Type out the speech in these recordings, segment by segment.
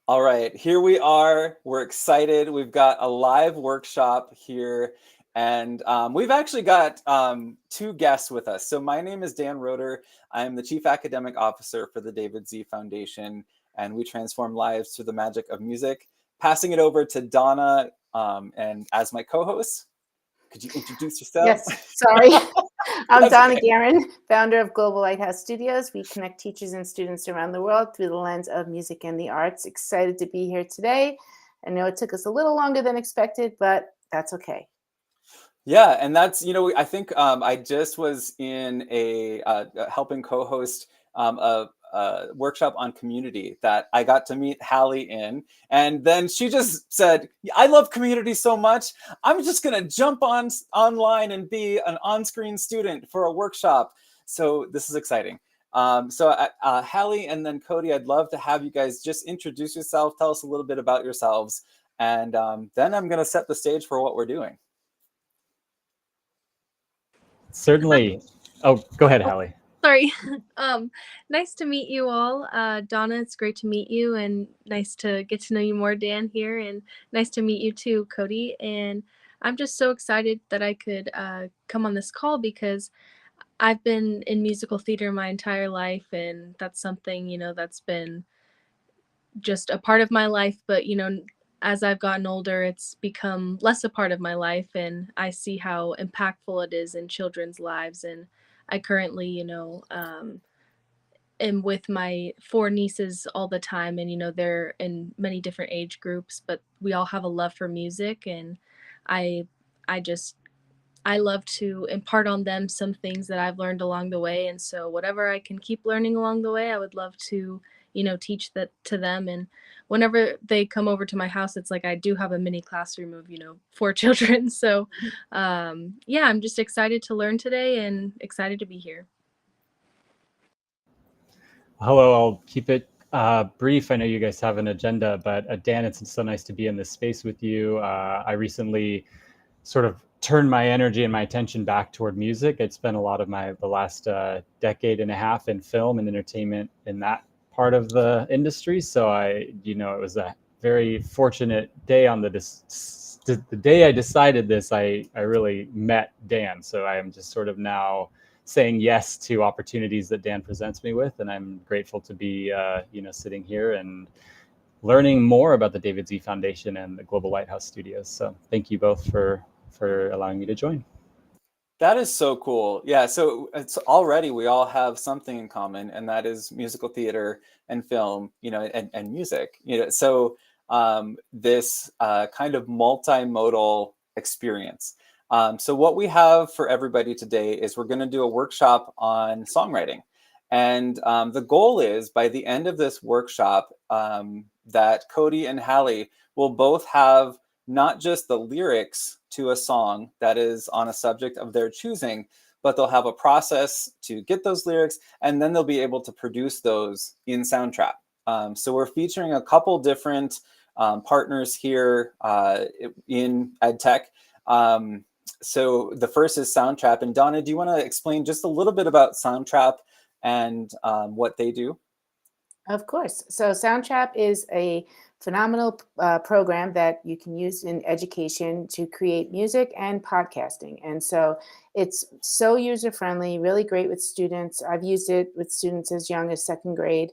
All right, here we are. We're excited. We've got a live workshop here, and we've actually got two guests with us. So my name is Dan Roeder. I'm the Chief Academic Officer for the David Z Foundation, and we transform lives through the magic of music. Passing it over to Donna, and as my co-host, could you introduce yourself? Yes, sorry. I'm That's Donna okay. Guerin, founder of Global Lighthouse Studios. We connect teachers and students around the world through the lens of music and the arts. Excited to be here today. I know it took us a little longer than expected, but that's okay. Yeah, and that's, I think I just was in a helping co-host a workshop on community that I got to meet Hallie in. And then she just said, I love community so much, I'm just going to jump online and be an on-screen student for a workshop. So this is exciting. Hallie and then Cody, I'd love to have you guys just introduce yourself, tell us a little bit about yourselves, and then I'm going to set the stage for what we're doing. Certainly. Oh, go ahead, Hallie. Sorry. Nice to meet you all. Donna, it's great to meet you and nice to get to know you more, Dan, here. And nice to meet you too, Cody. And I'm just so excited that I could come on this call because I've been in musical theater my entire life. And that's something, that's been just a part of my life. But, as I've gotten older, it's become less a part of my life. And I see how impactful it is in children's lives. And I currently, am with my 4 nieces all the time, and they're in many different age groups, but we all have a love for music, and I I just I love to impart on them some things that I've learned along the way, and so whatever I can keep learning along the way, I would love to teach that to them. And whenever they come over to my house, it's like I do have a mini classroom of 4 children. So yeah, I'm just excited to learn today and excited to be here. Hello, I'll keep it brief. I know you guys have an agenda, but Dan, it's so nice to be in this space with you. I recently sort of turned my energy and my attention back toward music. I'd spent a lot of the last decade and a half in film and entertainment in that part of the industry. So it was a very fortunate day on the day I decided this, I really met Dan. So I am just sort of now saying yes to opportunities that Dan presents me with. And I'm grateful to be, sitting here and learning more about the David Z Foundation and the Global Lighthouse Studios. So thank you both for allowing me to join. That is so cool. Yeah, so it's already we all have something in common, and that is musical theater and film, and music. So this kind of multimodal experience. So what we have for everybody today is we're going to do a workshop on songwriting. And the goal is by the end of this workshop that Cody and Hallie will both have not just the lyrics to a song that is on a subject of their choosing, but they'll have a process to get those lyrics, and then they'll be able to produce those in Soundtrap. So we're featuring a couple different partners here in EdTech. So the first is Soundtrap. And Donna, do you want to explain just a little bit about Soundtrap and what they do? Of course. So Soundtrap is a phenomenal program that you can use in education to create music and podcasting. And so it's so user-friendly, really great with students. I've used it with students as young as 2nd grade,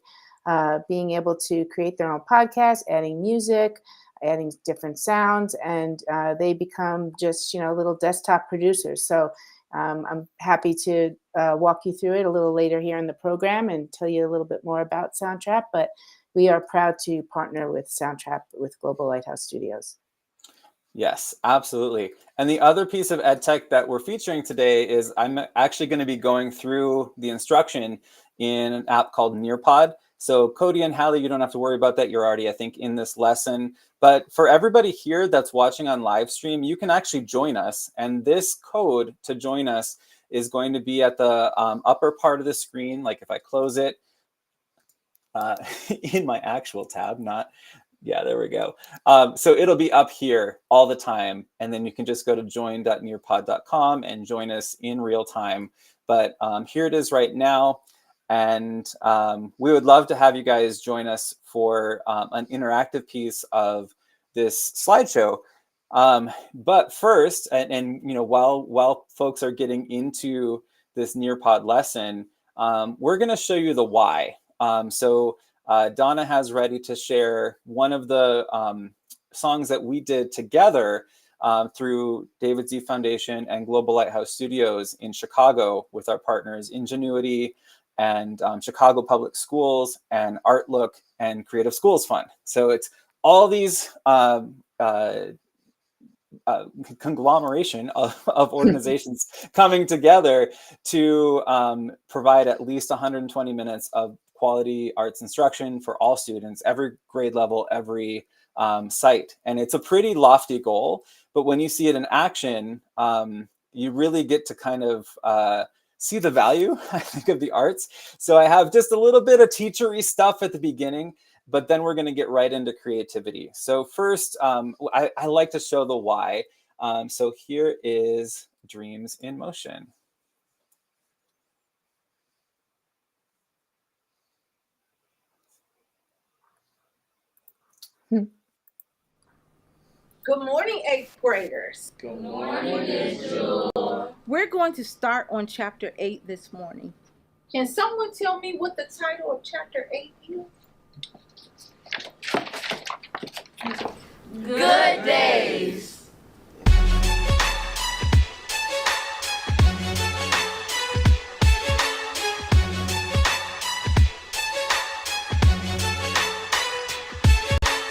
being able to create their own podcast, adding music, adding different sounds, and they become just, little desktop producers. So I'm happy to walk you through it a little later here in the program and tell you a little bit more about Soundtrap, but we are proud to partner with Soundtrap with Global Lighthouse Studios. Yes, absolutely. And the other piece of EdTech that we're featuring today is I'm actually going to be going through the instruction in an app called Nearpod. So Cody and Hallie, you don't have to worry about that. You're already, I think, in this lesson. But for everybody here that's watching on live stream, you can actually join us. And this code to join us is going to be at the upper part of the screen. Like if I close it in my actual tab, yeah, there we go. So it'll be up here all the time. And then you can just go to join.nearpod.com and join us in real time. But here it is right now. And we would love to have you guys join us for an interactive piece of this slideshow. But first, and you know, while folks are getting into this Nearpod lesson, we're going to show you the why. So Donna has ready to share one of the songs that we did together through David Z Foundation and Global Lighthouse Studios in Chicago with our partners Ingenuity and Chicago Public Schools and Artlook and Creative Schools Fund. So it's all these conglomeration of organizations coming together to provide at least 120 minutes of quality arts instruction for all students, every grade level, every site. And it's a pretty lofty goal, but when you see it in action, you really get to kind of see the value, I think, of the arts. So I have just a little bit of teachery stuff at the beginning, but then we're going to get right into creativity. So first, I like to show the why. So here is Dreams in Motion. Good morning, 8th graders. Good morning, Ms. Jewel. We're going to start on chapter 8 this morning. Can someone tell me what the title of chapter 8 is? Good days.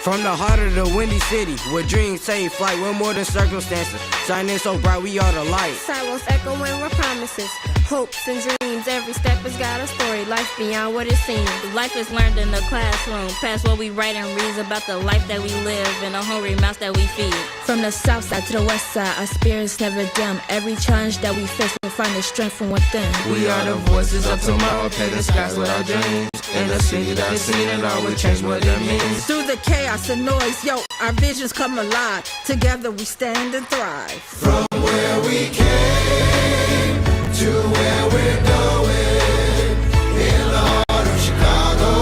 From the heart of the windy city, where dreams take flight, we're more than circumstances. Shining so bright, we are the light. Silence echoing with promises, hopes and dreams. Every step has got a story, life beyond what it seems. Life is learned in the classroom, past what we write and read about the life that we live and the hungry mouths that we feed. From the south side to the west side, our spirits never dim. Every challenge that we face, we'll find the strength from within. We are the voices of tomorrow, paint the skies with our dreams. In the city that I've seen it all, we change what it means. Through the chaos and noise, yo, our visions come alive. Together we stand and thrive. From where we came to where we're going, in the heart of Chicago,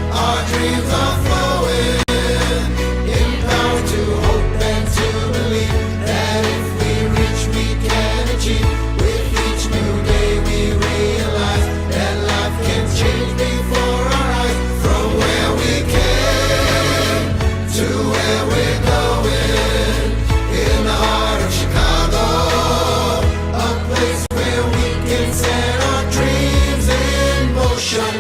our dreams are flowing, empowered to hope and to believe that if we reach, we can achieve. With each new day we realize that life can change before our eyes. From where we came to where we're going, in the heart of Chicago, a place where we can set our dreams in motion.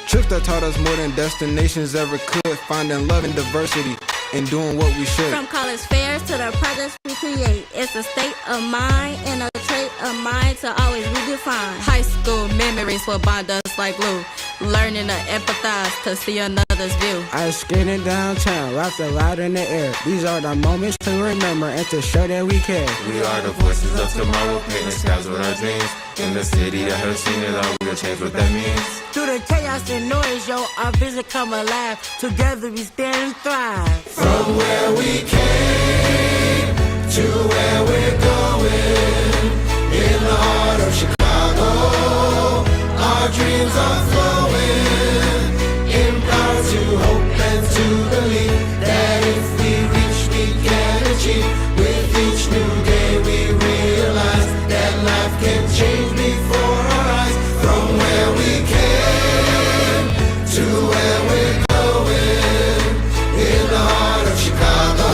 Trips that taught us more than destinations ever could, finding love in diversity and doing what we should. From college fairs to the projects we create, it's a state of mind and a trait of mind to always redefine. High school memories will bond us like glue, learning to empathize to see another's view. I skated downtown, laughed aloud in the air. These are the moments to remember and to show that we care. We are the voices of tomorrow, painting skies with our dreams. In the city that has seen it all, we'll change what that means. Through the chaos and noise, yo, our vision come alive. Together we stand and thrive. From where we came to where we're going, in the heart of Chicago, our dreams are flowing, empowered to hope and to believe that if we reach, we can achieve. With each new day we realize that life can change before our eyes. From where we came to where we're going, in the heart of Chicago,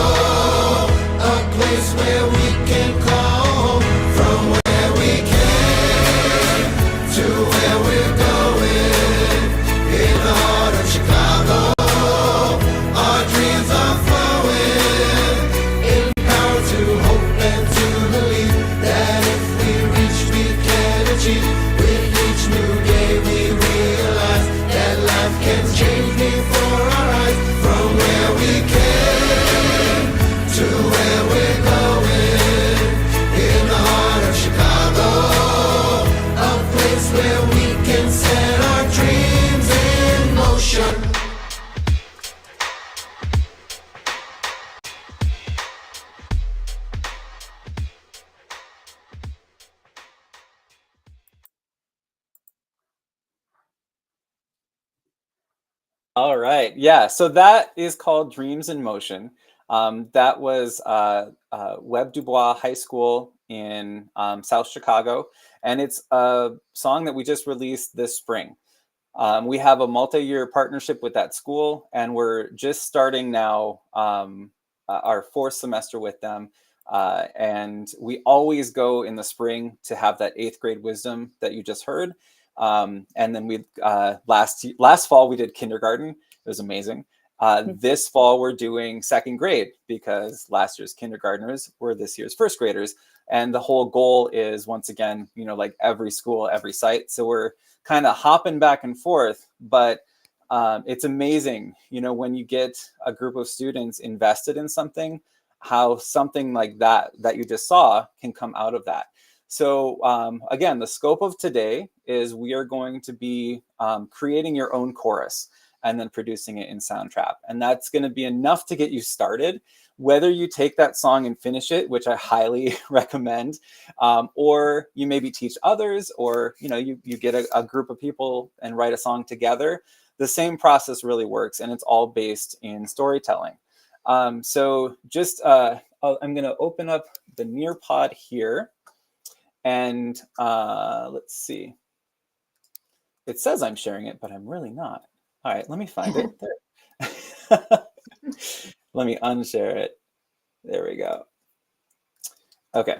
a place where we can call home. From where we came to where we're going, in the heart of Chicago, our dreams are flowing, empowered to hope and to believe that if we reach, we can achieve. With each new day we realize that life can change before our eyes. From where we came to where we're going, in the heart of Chicago, a place where we can set our dreams in motion. All right. Yeah. So that is called Dreams in Motion. That was Webb Dubois High School in South Chicago. And it's a song that we just released this spring. We have a multi-year partnership with that school, and we're just starting now our fourth semester with them. And we always go in the spring to have that 8th grade wisdom that you just heard. And then we last fall we did kindergarten. It was amazing. This fall we're doing 2nd grade because last year's kindergartners were this year's 1st graders. And the whole goal is, once again, like every school, every site. So we're kind of hopping back and forth, but it's amazing, when you get a group of students invested in something, how something like that you just saw can come out of that. So again, the scope of today is we are going to be creating your own chorus and then producing it in Soundtrap. And that's going to be enough to get you started. Whether you take that song and finish it, which I highly recommend, or you maybe teach others, or you get a group of people and write a song together, the same process really works, and it's all based in storytelling. So just I'm going to open up the Nearpod here, and let's see. It says I'm sharing it, but I'm really not. All right, let me find it. Let me unshare it. There we go. Okay.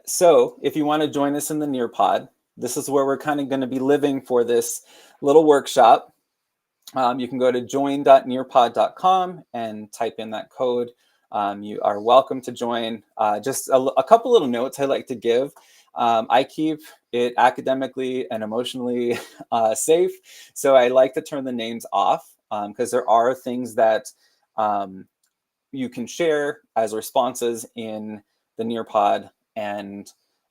So if you want to join us in the Nearpod, this is where we're kind of going to be living for this little workshop. You can go to join.nearpod.com and type in that code. You are welcome to join. Just a couple little notes I like to give. I keep it academically and emotionally safe. So I like to turn the names off because there are things that you can share as responses in the Nearpod. And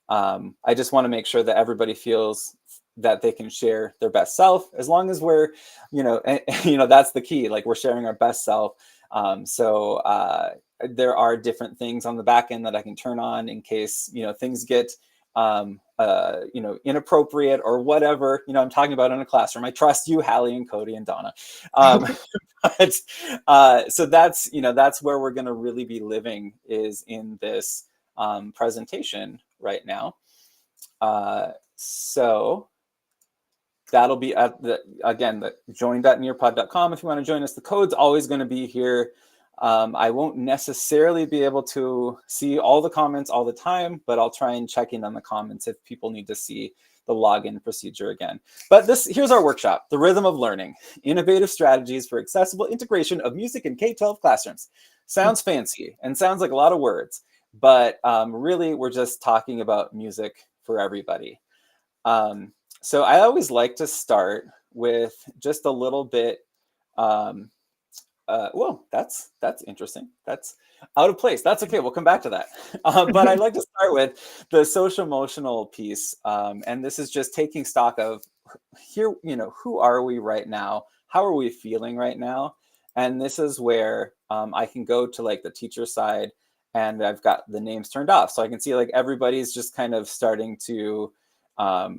I just want to make sure that everybody feels that they can share their best self, as long as we're, that's the key. Like, we're sharing our best self. So there are different things on the back end that I can turn on in case, things get, inappropriate or whatever, I'm talking about in a classroom. I trust you, Hallie and Cody and Donna. So that's where we're going to really be living, is in this presentation right now. So that'll be at the join.nearpod.com if you want to join us. The code's always going to be here. I won't necessarily be able to see all the comments all the time, but I'll try and check in on the comments if people need to see the login procedure again. But here's our workshop: The Rhythm of Learning, Innovative Strategies for Accessible Integration of Music in K-12 Classrooms. Sounds fancy and sounds like a lot of words, but really we're just talking about music for everybody. So I always like to start with just a little bit, whoa, that's interesting. That's out of place. That's okay. We'll come back to that. But I'd like to start with the social emotional piece. And this is just taking stock of here, who are we right now? How are we feeling right now? And this is where I can go to like the teacher side, and I've got the names turned off. So I can see like everybody's just kind of starting to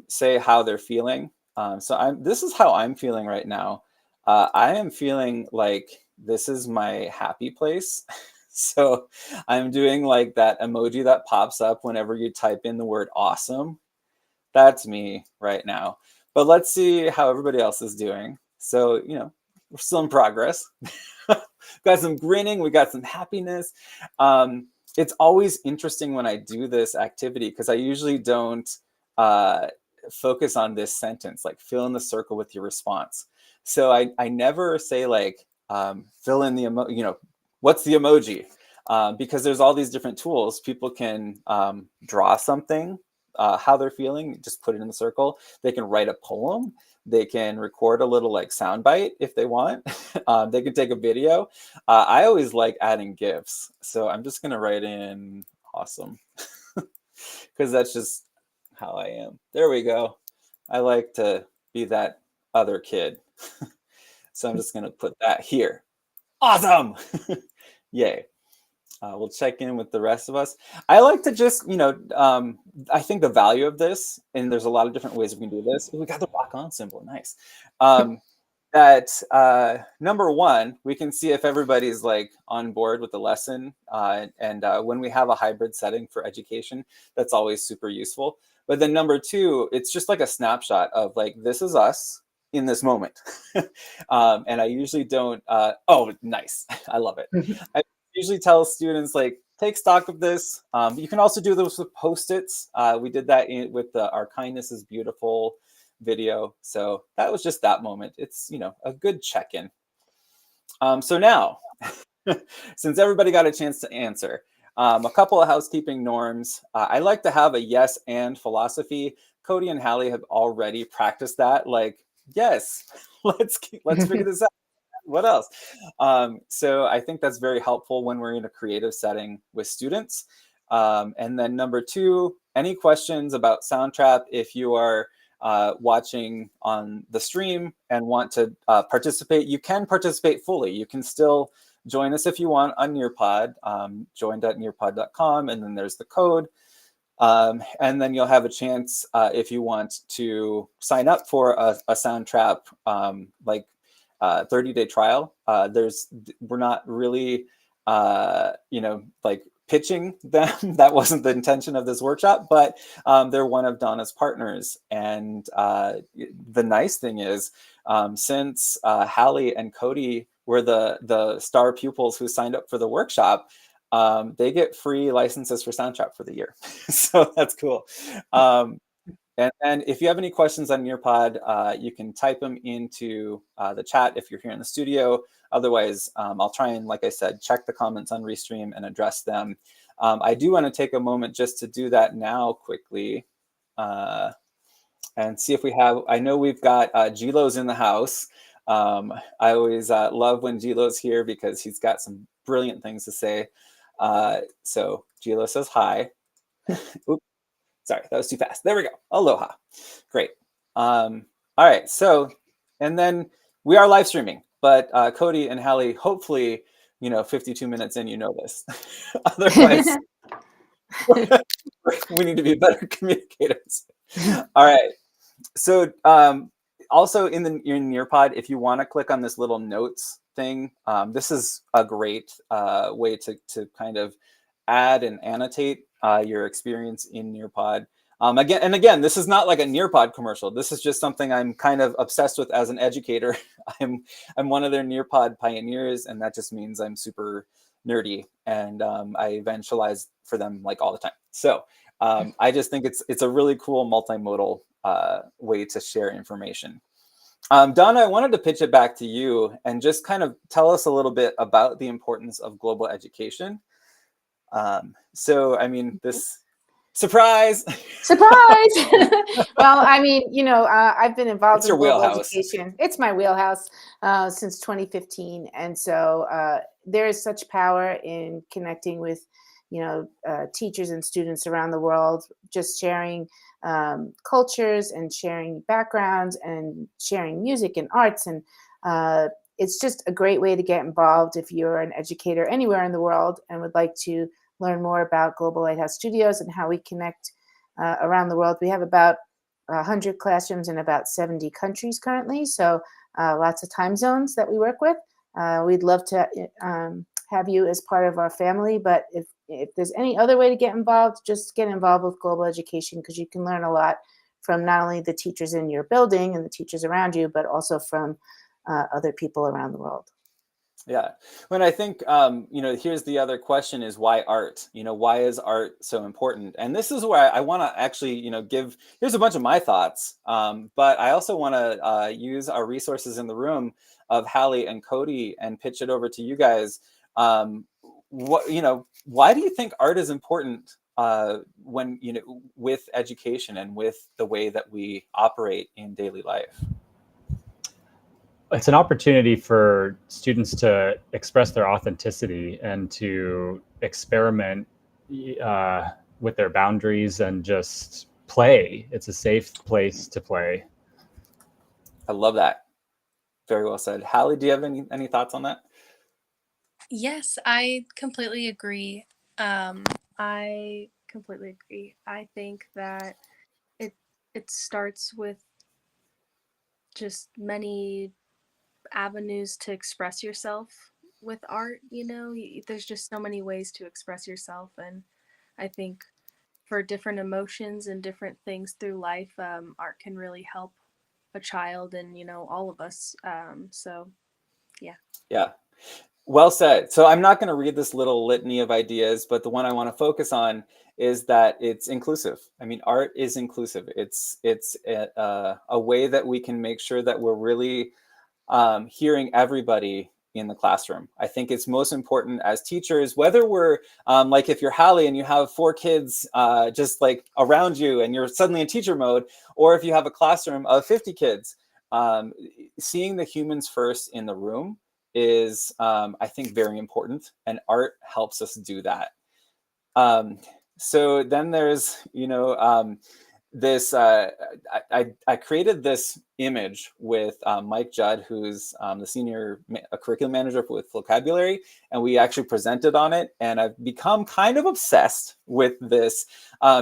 say how they're feeling. So this is how I'm feeling right now. I am feeling like this is my happy place. So I'm doing like that emoji that pops up whenever you type in the word awesome. That's me right now. But let's see how everybody else is doing. So, we're still in progress. Got some grinning, we got some happiness. It's always interesting when I do this activity because I usually don't focus on this sentence, like fill in the circle with your response. So I never say like, fill in the what's the emoji? Because there's all these different tools. People can draw something, how they're feeling, just put it in the circle. They can write a poem. They can record a little like soundbite if they want. They can take a video. I always like adding GIFs. So I'm just gonna write in awesome because that's just how I am. There we go. I like to be that other kid. So I'm just going to put that here. Awesome. Yay. We'll check in with the rest of us. I like to just, I think the value of this, and there's a lot of different ways we can do this. We got the rock on symbol. Nice. that number one, we can see if everybody's like on board with the lesson. And when we have a hybrid setting for education, that's always super useful. But then number two, it's just like a snapshot of like, this is us in this moment. And I usually don't, oh, nice. I love it. I usually tell students like, take stock of this. You can also do this with Post-its. We did that with Our Kindness is Beautiful video. So that was just that moment. It's, you know, a good check-in. So now, since everybody got a chance to answer, a couple of housekeeping norms. I like to have a yes and philosophy. Cody and Hallie have already practiced that. Like, yes, let's figure this out. What else? So I think that's very helpful when we're in a creative setting with students. And then number two, any questions about Soundtrap, if you are watching on the stream and want to participate, you can participate fully. You can still join us if you want on Nearpod, join.nearpod.com, and then there's the code. And then you'll have a chance if you want to sign up for a Soundtrap 30-day trial. We're not really, like pitching them. That wasn't the intention of this workshop, but they're one of Donna's partners. And the nice thing is, since Hallie and Cody were the star pupils who signed up for the workshop, they get free licenses for Soundtrap for the year. So that's cool. And if you have any questions on Nearpod, you can type them into the chat if you're here in the studio. Otherwise, I'll try and, like I said, check the comments on Restream and address them. I do want to take a moment just to do that now quickly and see if we have, I know we've got Gilo's in the house. I always love when Gilo's here because he's got some brilliant things to say. So Gilo says hi. Oops. Sorry, that was too fast. There we go. Aloha. Great. All right. So, and then we are live streaming, but Cody and Hallie, hopefully, 52 minutes in, you know this. Otherwise, we need to be better communicators. All right. So, also in Nearpod, if you want to click on this little notes thing, this is a great way to kind of add and annotate your experience in Nearpod. Again, this is not like a Nearpod commercial. This is just something I'm kind of obsessed with as an educator. I'm one of their Nearpod pioneers, and that just means I'm super nerdy, and I evangelize for them like all the time. So I just think it's a really cool multimodal way to share information. Donna, I wanted to pitch it back to you and just kind of tell us a little bit about the importance of global education. So, I mean, this surprise. Well, I mean, I've been involved It's in your global wheelhouse. education. It's my wheelhouse since 2015. And so there is such power in connecting with, teachers and students around the world, just sharing cultures and sharing backgrounds and sharing music and arts. And it's just a great way to get involved if you're an educator anywhere in the world and would like to learn more about Global Lighthouse Studios and how we connect around the world. We have about 100 classrooms in about 70 countries currently, so lots of time zones that we work with. We'd love to have you as part of our family, but if there's any other way to get involved, just get involved with global education, because you can learn a lot from not only the teachers in your building and the teachers around you, but also from other people around the world. Yeah. When I think, here's the other question is why art? Why is art so important? And this is where I want to actually, here's a bunch of my thoughts. But I also want to use our resources in the room of Hallie and Cody and pitch it over to you guys. Why do you think art is important when, with education and with the way that we operate in daily life? It's an opportunity for students to express their authenticity and to experiment with their boundaries and just play. It's a safe place to play. I love that. Very well said. Hallie, do you have any thoughts on that? Yes, I completely agree. I completely agree. I think that it starts with just many avenues to express yourself with art. There's just so many ways to express yourself, and I think for different emotions and different things through life, art can really help a child and all of us. So yeah. Yeah. Well said. So I'm not going to read this little litany of ideas, but the one I want to focus on is that it's inclusive. I mean, art is inclusive. It's a way that we can make sure that we're really hearing everybody in the classroom. I think it's most important as teachers, whether we're like if you're Hallie and you have 4 kids just like around you and you're suddenly in teacher mode, or if you have a classroom of 50 kids, seeing the humans first in the room is, I think, very important, and art helps us do that. So then there's, this, I created this image with Mike Judd, who's the senior curriculum manager with Vocabulary, and we actually presented on it. And I've become kind of obsessed with this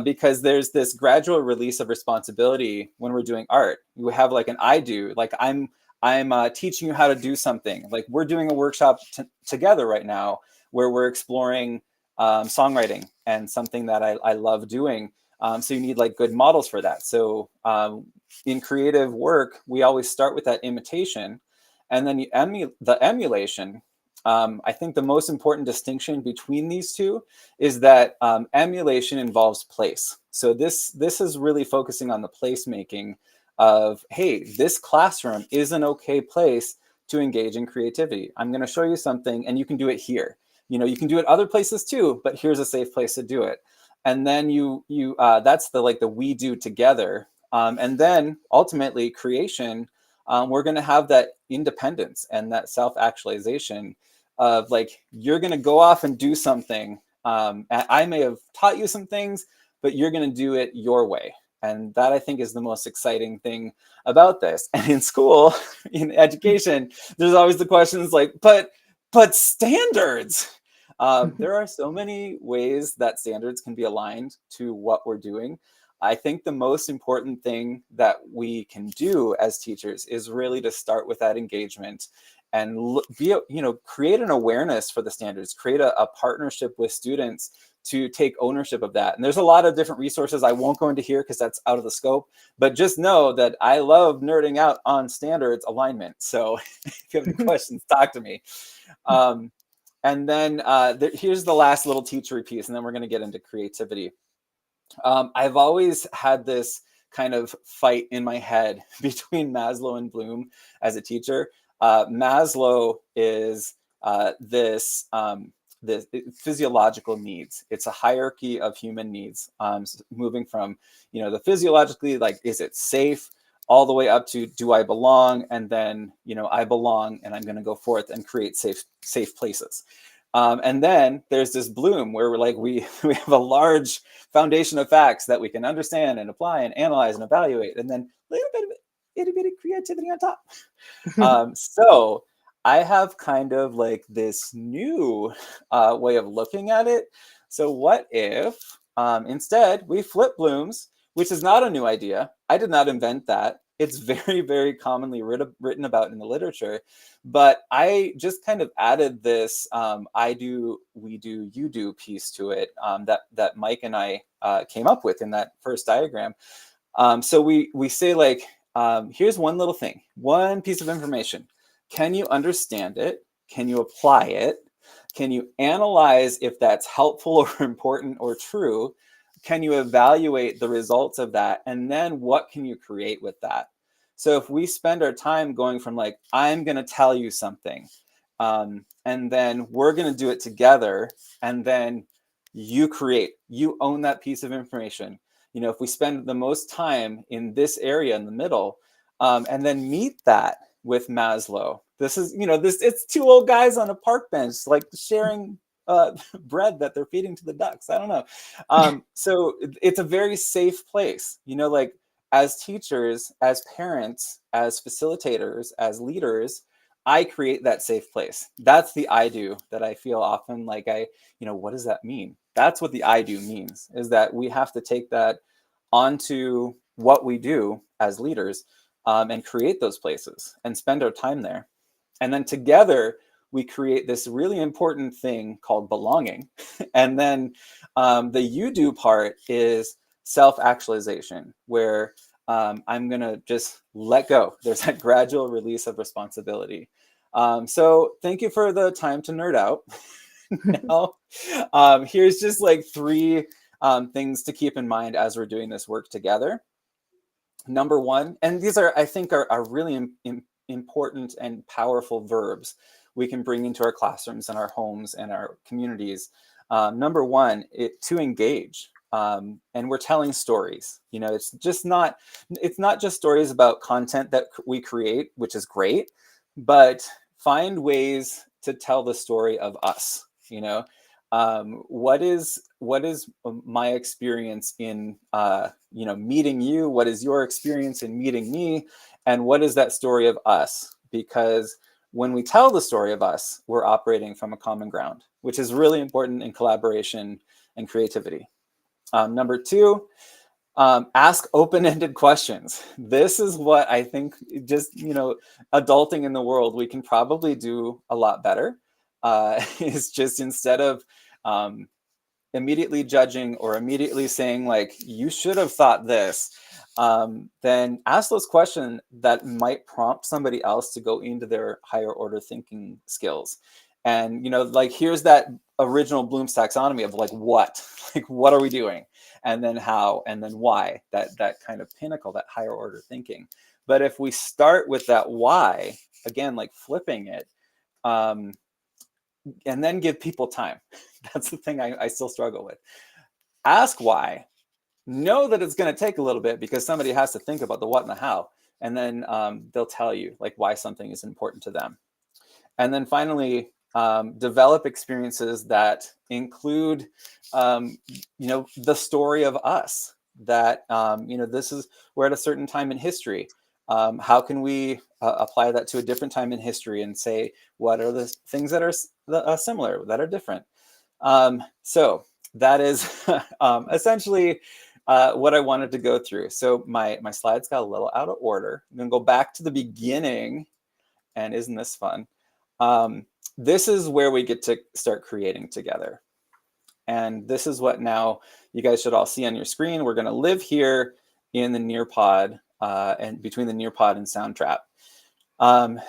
because there's this gradual release of responsibility when we're doing art. You have like an I do, like I'm teaching you how to do something. Like we're doing a workshop together right now where we're exploring songwriting, and something that I love doing. So you need like good models for that. So in creative work, we always start with that imitation, and then the emulation. I think the most important distinction between these two is that emulation involves place. So this is really focusing on the placemaking of, hey, this classroom is an okay place to engage in creativity. I'm going to show you something and you can do it here. You can do it other places too, but here's a safe place to do it. And then that's the we do together. And then ultimately creation, we're going to have that independence and that self-actualization of like, you're going to go off and do something. I may have taught you some things, but you're going to do it your way. And that, I think, is the most exciting thing about this. And in school, in education, there's always the questions like, but standards. There are so many ways that standards can be aligned to what we're doing. I think the most important thing that we can do as teachers is really to start with that engagement and create an awareness for the standards, create a partnership with students to take ownership of that. And there's a lot of different resources I won't go into here because that's out of the scope, but just know that I love nerding out on standards alignment. So if you have any questions, talk to me. And then here's the last little teachery piece, and then we're going to get into creativity. I've always had this kind of fight in my head between Maslow and Bloom as a teacher. Maslow is this physiological needs. It's a hierarchy of human needs, moving from, the physiologically, like, is it safe, all the way up to, do I belong? And then, I belong, and I'm going to go forth and create safe places. And then there's this Bloom where we're like, we have a large foundation of facts that we can understand and apply and analyze and evaluate, and then a little bit of itty bitty creativity on top. So I have kind of like this new way of looking at it. So what if instead we flip Blooms, which is not a new idea. I did not invent that. It's very, very commonly written about in the literature. But I just kind of added this I do, we do, you do piece to it that Mike and I came up with in that first diagram. So we say like, here's one little thing, one piece of information. Can you understand it? Can you apply it? Can you analyze if that's helpful or important or true? Can you evaluate the results of that? And then what can you create with that? So if we spend our time going from like, I'm going to tell you something, and then we're going to do it together, and then you create, you own that piece of information. If we spend the most time in this area in the middle, and then meet that with Maslow, this is, it's 2 old guys on a park bench, like sharing bread that they're feeding to the ducks. I don't know. So it's a very safe place, like as teachers, as parents, as facilitators, as leaders, I create that safe place. That's the I do that I feel often like what does that mean? That's what the I do means, is that we have to take that onto what we do as leaders and create those places and spend our time there. And then together, we create this really important thing called belonging. And then the you do part is self-actualization, where I'm going to just let go. There's that gradual release of responsibility. So thank you for the time to nerd out. Now, here's just like 3 things to keep in mind as we're doing this work together. Number 1, and these are, I think, are really important and powerful verbs we can bring into our classrooms and our homes and our communities. Number 1, to engage. And we're telling stories. You know, it's not just stories about content that we create, which is great, but find ways to tell the story of us. You know, what is my experience in meeting you? What is your experience in meeting me? And what is that story of us? Because when we tell the story of us, we're operating from a common ground, which is really important in collaboration and creativity. Number 2, ask open-ended questions. This is what I think, just, adulting in the world, we can probably do a lot better. Is just, instead of immediately judging or immediately saying like, you should have thought this, then ask those questions that might prompt somebody else to go into their higher order thinking skills. And, like, here's that original Bloom's taxonomy of like, what are we doing? And then how, and then why, that kind of pinnacle, that higher order thinking. But if we start with that why, again, like flipping it, and then give people time. That's the thing I still struggle with. Ask why. Know that it's going to take a little bit because somebody has to think about the what and the how. And then they'll tell you like why something is important to them. And then finally, develop experiences that include, the story of us. That, we're at a certain time in history. How can we apply that to a different time in history and say, what are the things that are similar, that are different? So that is essentially what I wanted to go through. So my slides got a little out of order. I'm going to go back to the beginning. And isn't this fun? This is where we get to start creating together. And this is what now you guys should all see on your screen. We're going to live here in the Nearpod, and between the Nearpod and Soundtrap.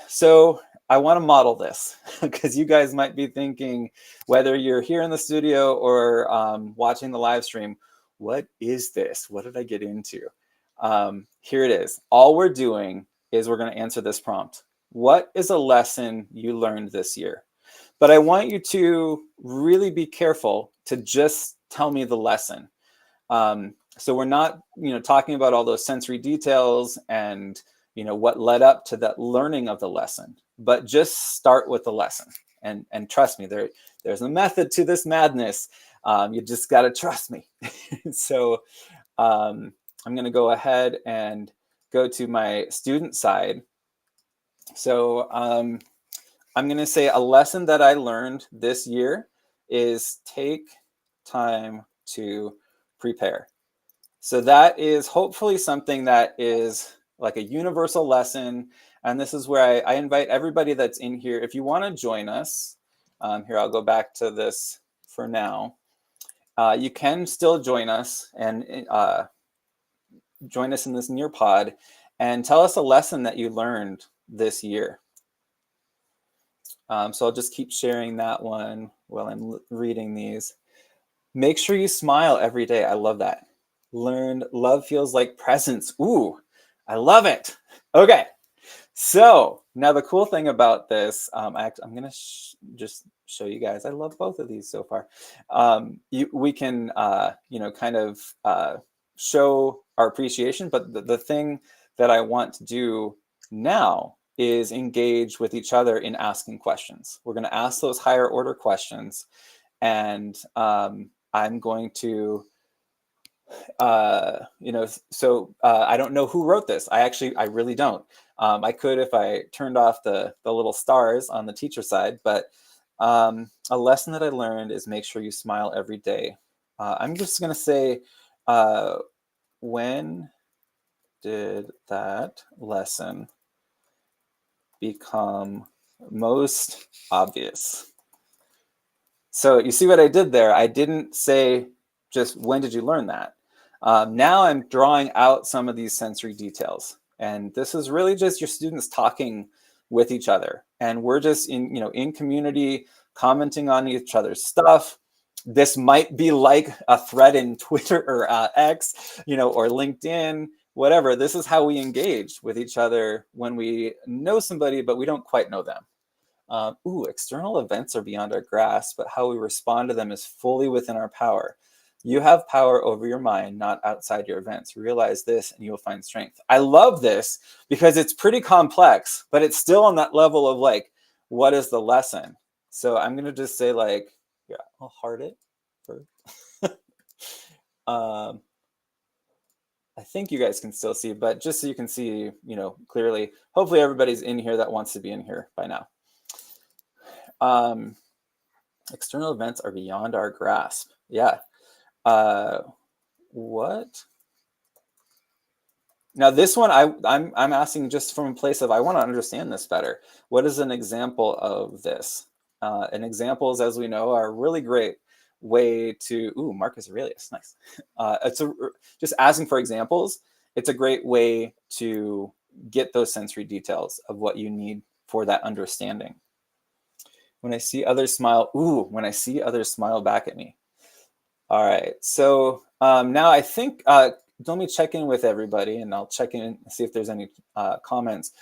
So I want to model this because you guys might be thinking, whether you're here in the studio or watching the live stream, what is this? What did I get into? Here it is. All we're doing is we're going to answer this prompt. What is a lesson you learned this year? But I want you to really be careful to just tell me the lesson. So we're not, talking about all those sensory details and, what led up to that learning of the lesson, but just start with the lesson. And trust me, there's a method to this madness. You just got to trust me. So I'm going to go ahead and go to my student side. So I'm going to say a lesson that I learned this year is take time to prepare. So that is hopefully something that is like a universal lesson. And this is where I invite everybody that's in here, if you want to join us, here, I'll go back to this for now. You can still join us and join us in this Nearpod and tell us a lesson that you learned this year. So I'll just keep sharing that one while I'm reading these. Make sure you smile every day. I love that. Learned love feels like presence. Ooh, I love it. Okay. So now the cool thing about this, I'm going to just show you guys. I love both of these so far. We can, kind of show our appreciation. But the thing that I want to do now is engage with each other in asking questions. We're going to ask those higher order questions. And I'm going to, I don't know who wrote this. I really don't. I could if I turned off the little stars on the teacher side, but a lesson that I learned is make sure you smile every day. I'm just going to say, when did that lesson become most obvious. So you see what I did there? I didn't say just when did you learn that? Now I'm drawing out some of these sensory details. And this is really just your students talking with each other. And we're just in community, commenting on each other's stuff. This might be like a thread in Twitter or X, or LinkedIn, whatever. This is how we engage with each other when we know somebody, but we don't quite know them. External events are beyond our grasp, but how we respond to them is fully within our power. You have power over your mind, not outside your events. Realize this and you'll find strength. I love this because it's pretty complex, but it's still on that level of like, what is the lesson? So I'm going to just say like, yeah, I'll heart it first. I think you guys can still see, but just so you can see, clearly, hopefully everybody's in here that wants to be in here by now. External events are beyond our grasp. Yeah. What? Now this one, I'm asking just from a place of I want to understand this better. What is an example of this? And examples, as we know, are a really great way to. Marcus Aurelius, nice. Just asking for examples. It's a great way to get those sensory details of what you need for that understanding. When I see others smile, when I see others smile back at me. All right, so now I think, let me check in with everybody and I'll check in and see if there's any comments.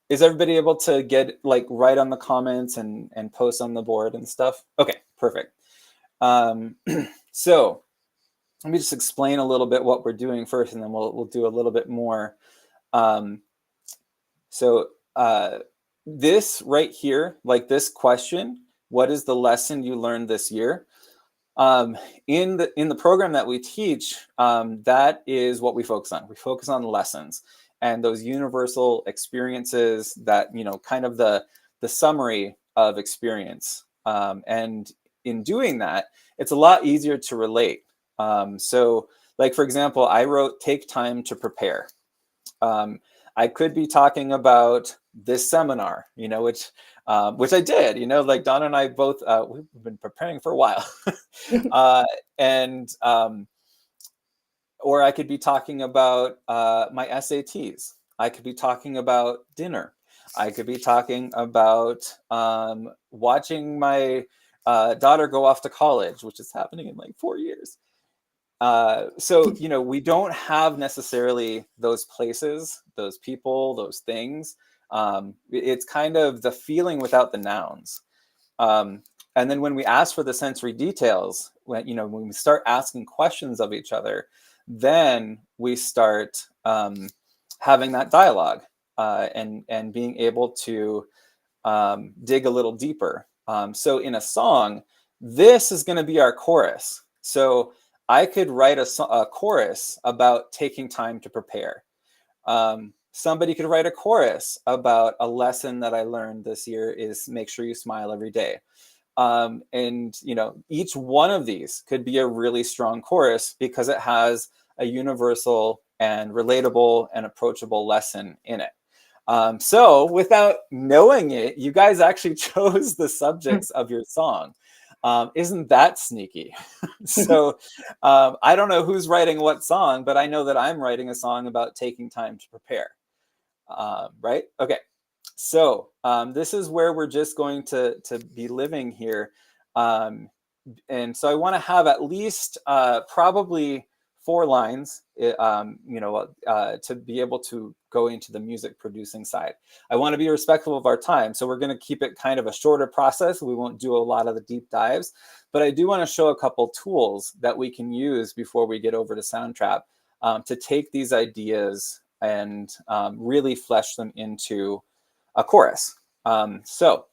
Is everybody able to get write on the comments and post on the board and stuff? Okay, perfect. So let me just explain a little bit what we're doing first and then we'll do a little bit more. This right here, like this question, what is the lesson you learned this year? In the program that we teach, that is what we focus on. We focus on lessons and those universal experiences that, kind of the summary of experience. And in doing that, it's a lot easier to relate. So like, for example, I wrote, take time to prepare. I could be talking about this seminar, which I did, like Donna and I both, we've been preparing for a while. Or I could be talking about my SATs. I could be talking about dinner. I could be talking about watching my daughter go off to college, which is happening in like 4 years. So, we don't have necessarily those places, those people, those things. It's kind of the feeling without the nouns. And then when we ask for the sensory details, when we start asking questions of each other, then we start having that dialogue and being able to dig a little deeper. So in a song, this is going to be our chorus. So I could write a chorus about taking time to prepare. Somebody could write a chorus about a lesson that I learned this year is make sure you smile every day. And each one of these could be a really strong chorus because it has a universal and relatable and approachable lesson in it. So without knowing it, you guys actually chose the subjects of your song. Isn't that sneaky? So I don't know who's writing what song, but I know that I'm writing a song about taking time to prepare. Right? Okay. So this is where we're just going to be living here. And so I want to have at least probably 4 lines, to be able to go into the music producing side. I want to be respectful of our time. So we're going to keep it kind of a shorter process. We won't do a lot of the deep dives, but I do want to show a couple tools that we can use before we get over to Soundtrap to take these ideas and really flesh them into a chorus. So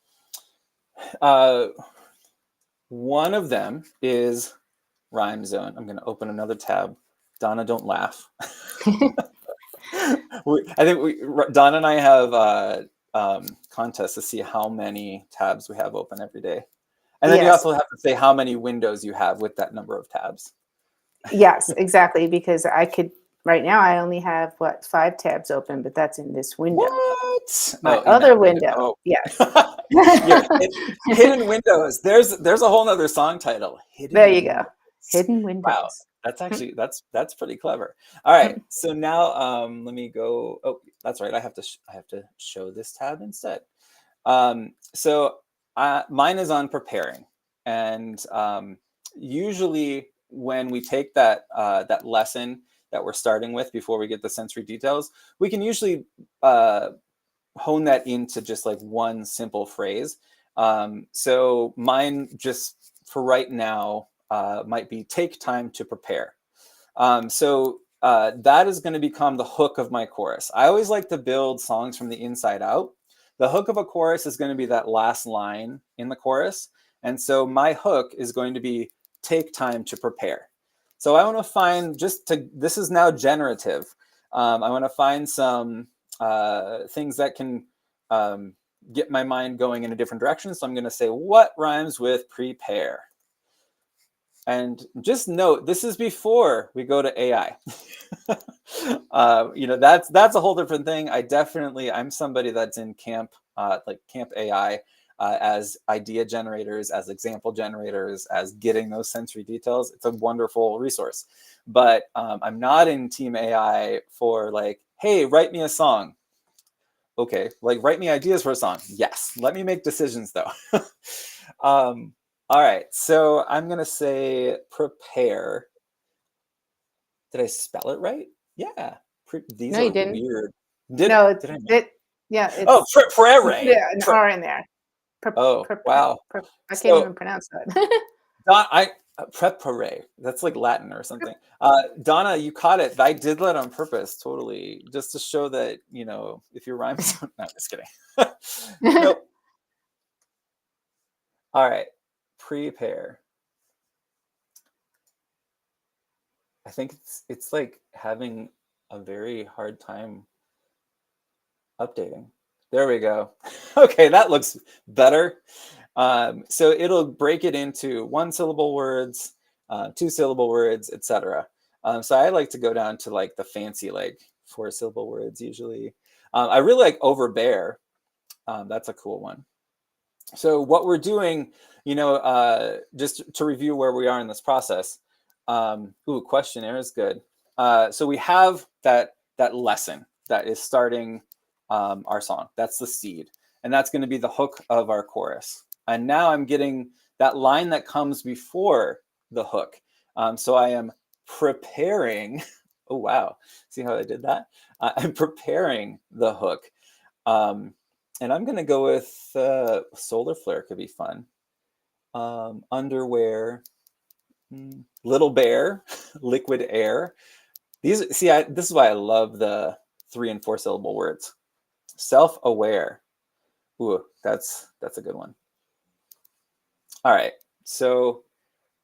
one of them is Rhyme Zone. I'm going to open another tab. Donna, don't laugh. Donna and I have contests to see how many tabs we have open every day. And then you also have to say how many windows you have with that number of tabs. Yes, exactly. Because right now I only have 5 tabs open, but that's in this window. What? What? My Oh, in other that window. window. Oh. Yes. Hidden Windows. There's a whole nother song title. There you go. Windows. Hidden Wow. windows. That's actually that's pretty clever. All right. So now let me go. Oh, that's right. I have to show this tab instead. So mine is on preparing, and usually when we take that that lesson that we're starting with before we get the sensory details, we can usually hone that into just like one simple phrase. So mine just for right now might be take time to prepare. So that is going to become the hook of my chorus. I always like to build songs from the inside out. The hook of a chorus is going to be that last line in the chorus. And so my hook is going to be take time to prepare. So I want to find this is now generative. I want to find some things that can get my mind going in a different direction. So I'm going to say, what rhymes with prepare? And just note, this is before we go to AI. That's a whole different thing. I'm somebody that's in camp, like Camp AI, as idea generators, as example generators, as getting those sensory details. It's a wonderful resource. But I'm not in Team AI for like, hey, write me a song. Okay, like write me ideas for a song. Yes, let me make decisions though. All right, so I'm gonna say prepare. Did I spell it right? Yeah. These No, are you didn't. weird. Did I? Yeah. Oh, prepare. Yeah, an R in there. Wow. I can't even pronounce that. Prepare. That's like Latin or something. Donna, you caught it. I did that on purpose, totally, just to show that if your rhymes. No, I'm just kidding. Nope. All right. Prepare. I think it's like having a very hard time updating. There we go. Okay, that looks better. So it'll break it into 1-syllable words, 2-syllable words, etc. So I like to go down to like the fancy, like 4-syllable words usually. I really like overbear. That's a cool one. So what we're doing, just to review where we are in this process. Questionnaire is good. So we have that lesson that is starting our song. That's the seed, and that's going to be the hook of our chorus. And now I'm getting that line that comes before the hook. So I am preparing. Oh wow! See how I did that? I'm preparing the hook. And I'm going to go with solar flare could be fun. Underwear, little bear, liquid air. This is why I love the 3- and 4-syllable words. Self-aware. Ooh, that's a good one. All right, so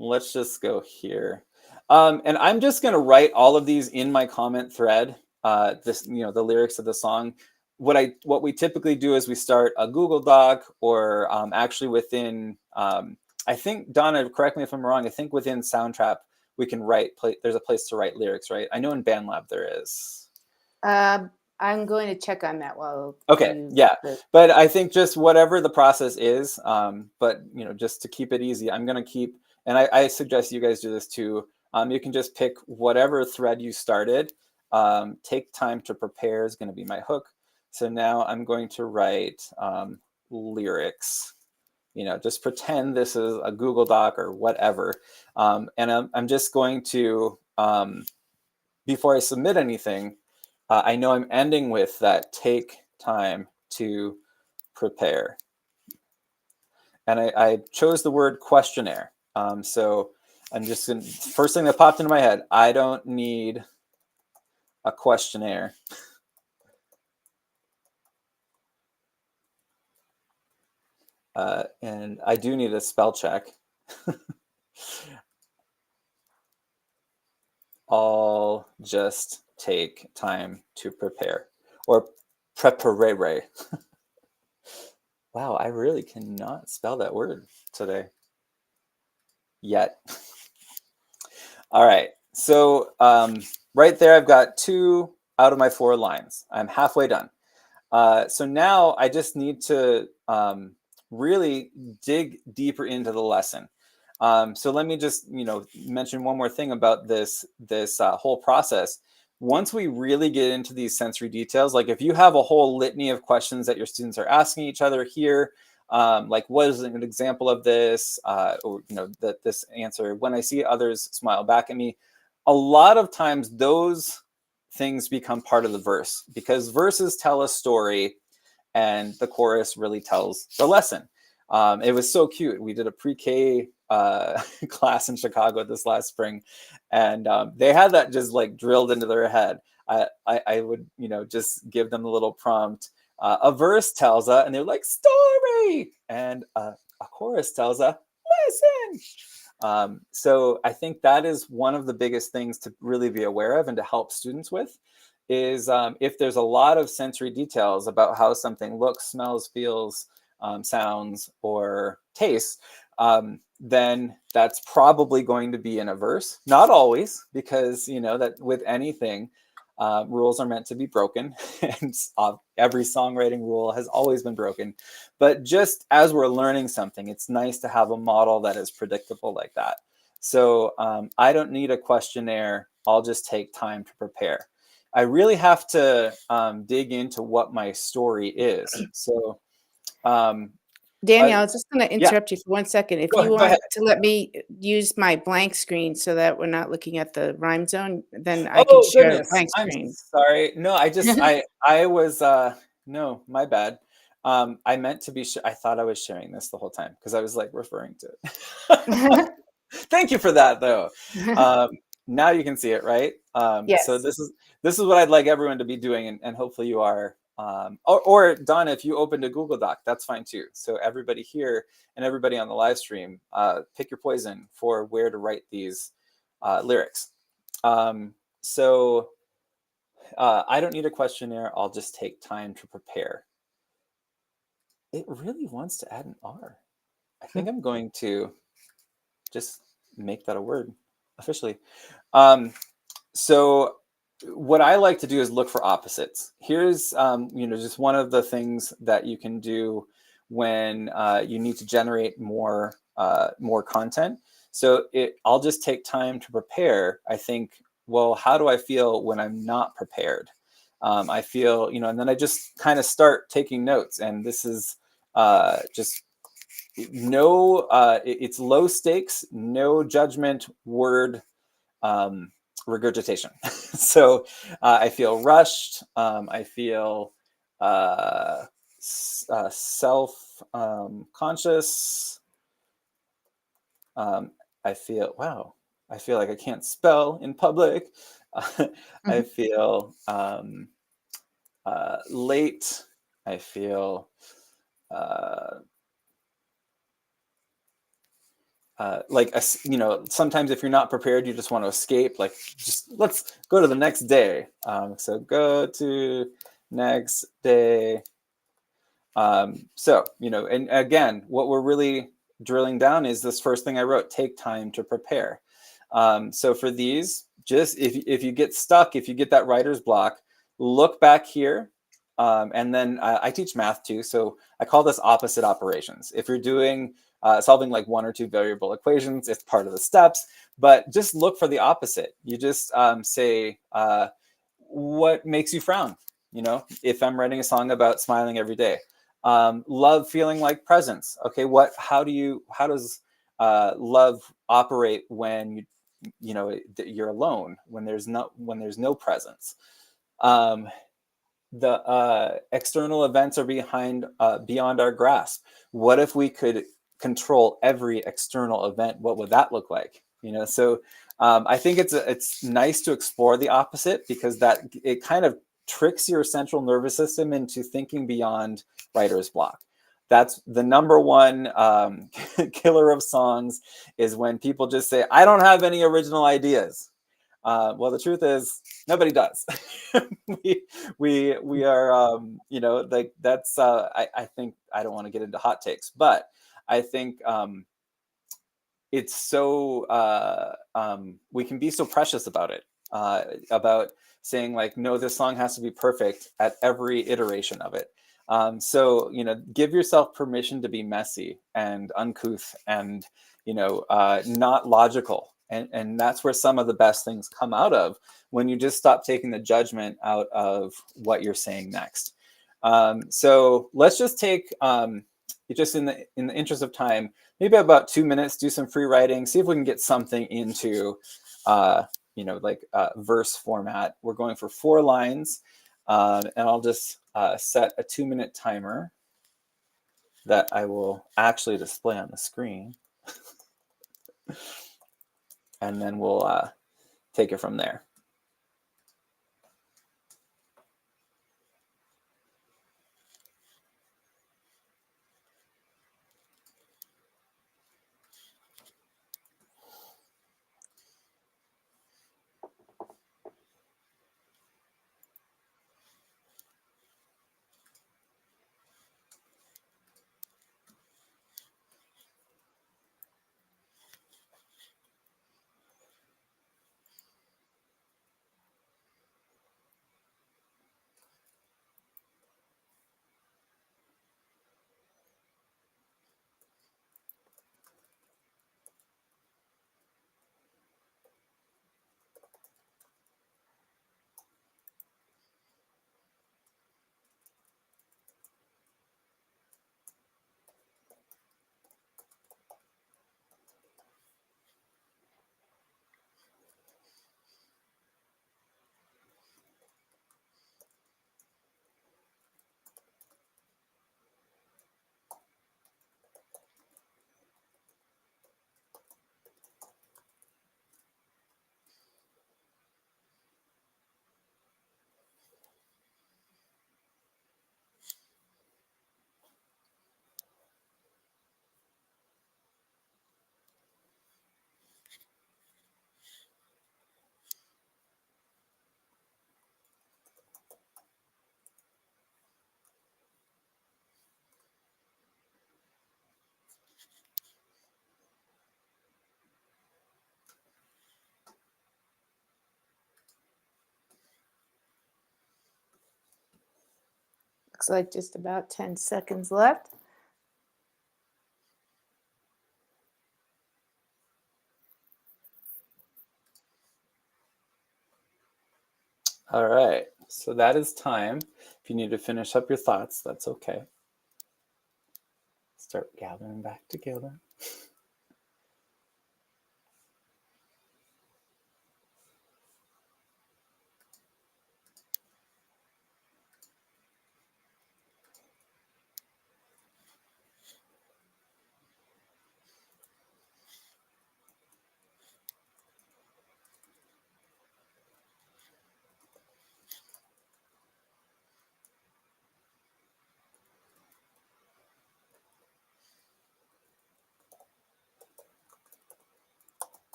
let's just go here. And I'm just going to write all of these in my comment thread. The lyrics of the song. What we typically do is we start a Google Doc or actually within, I think, Donna, correct me if I'm wrong, I think within Soundtrap, we can there's a place to write lyrics, right? I know in BandLab there is. I'm going to check on that while. Okay, yeah. But I think just whatever the process is, but just to keep it easy, I'm going to keep, and I suggest you guys do this too. You can just pick whatever thread you started. Take time to prepare is going to be my hook. So now I'm going to write lyrics, just pretend this is a Google Doc or whatever. And I'm just going to, before I submit anything, I know I'm ending with that take time to prepare. And I chose the word questionnaire. So I'm just going to, first thing that popped into my head, I don't need a questionnaire. And I do need a spell check. I'll just take time to prepare, or preparere. Wow, I really cannot spell that word today yet. All right, so right there I've got 2 out of my 4 lines. I'm halfway done. So now I just need to really dig deeper into the lesson. So let me just, mention one more thing about this whole process. Once we really get into these sensory details, like if you have a whole litany of questions that your students are asking each other here, like what is an example of this, or that this answer, when I see others smile back at me, a lot of times those things become part of the verse, because verses tell a story and the chorus really tells the lesson. It was so cute. We did a pre-K class in Chicago this last spring, and they had that just like drilled into their head. I would, just give them a little prompt. A verse tells a, and they're like, story, and a chorus tells a lesson. So I think that is one of the biggest things to really be aware of and to help students with is if there's a lot of sensory details about how something looks, smells, feels, sounds, or tastes, then that's probably going to be in a verse. Not always, because that with anything, rules are meant to be broken, and every songwriting rule has always been broken. But just as we're learning something, it's nice to have a model that is predictable like that. So I don't need a questionnaire. I'll just take time to prepare. I really have to dig into what my story is. So Daniel, I was just going to yeah. interrupt you for 1 second. If Go you ahead. want to let me use my blank screen so that we're not looking at the rhyme zone, then I can share the blank screen. I'm sorry. No, I was, no, my bad. I meant to be, I thought I was sharing this the whole time because I was like referring to it. Thank you for that though. Now you can see it, right? Yes. So this is what I'd like everyone to be doing, and hopefully you are. Or Donna, if you opened a Google Doc, that's fine too. So everybody here and everybody on the live stream, pick your poison for where to write these lyrics. So I don't need a questionnaire. I'll just take time to prepare. It really wants to add an R. I think I'm going to just make that a word officially. So what I like to do is look for opposites. Here's, just one of the things that you can do when you need to generate more content. So I'll just take time to prepare. I think, well, how do I feel when I'm not prepared? I feel, and then I just kind of start taking notes. And this is just no, it's low stakes, no judgment, word, regurgitation. So I feel rushed. I feel self-conscious. I feel, wow, I feel like I can't spell in public. I feel late. I feel sometimes if you're not prepared, you just want to escape, like just let's go to the next day. So go to next day. So, and again, what we're really drilling down is this first thing I wrote, take time to prepare. So for these, just if you get stuck, if you get that writer's block, look back here. And then I teach math too. So I call this opposite operations. If you're doing solving like 1 or 2 variable equations, it's part of the steps, but just look for the opposite. You just say, what makes you frown? If I'm writing a song about smiling every day, love feeling like presence. Okay, how does love operate when you're alone, when there's no presence? The external events are beyond our grasp. What if we could control every external event? What would that look like? So I think it's nice to explore the opposite, because that it kind of tricks your central nervous system into thinking beyond writer's block. That's the number one killer of songs, is when people just say, I don't have any original ideas. Well, the truth is nobody does. we are, like that's, I think, I don't want to get into hot takes, but I think it's so, we can be so precious about it, about saying like, no, this song has to be perfect at every iteration of it. So, give yourself permission to be messy and uncouth and, not logical. And that's where some of the best things come out of, when you just stop taking the judgment out of what you're saying next. So let's just take, just in the interest of time, maybe about 2 minutes, do some free writing, see if we can get something into, verse format. We're going for 4 lines, and I'll just set a 2-minute timer that I will actually display on the screen. And then we'll take it from there. Looks like just about 10 seconds left. All right, so that is time. If you need to finish up your thoughts, that's okay. Start gathering back together.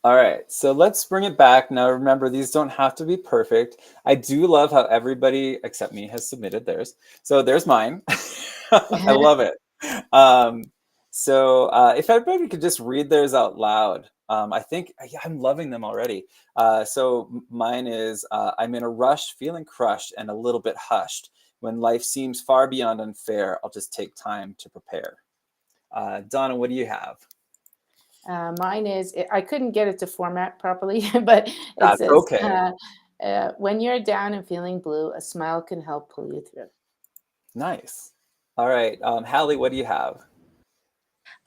All right, so let's bring it back. Now, remember, these don't have to be perfect. I do love how everybody except me has submitted theirs. So there's mine. I love it. If everybody could just read theirs out loud. I think I'm loving them already. So mine is, I'm in a rush, feeling crushed and a little bit hushed. When life seems far beyond unfair, I'll just take time to prepare. Donna, what do you have? Mine is, I couldn't get it to format properly, but it That's says, okay. When you're down and feeling blue, a smile can help pull you through. Nice. All right. Hallie, what do you have?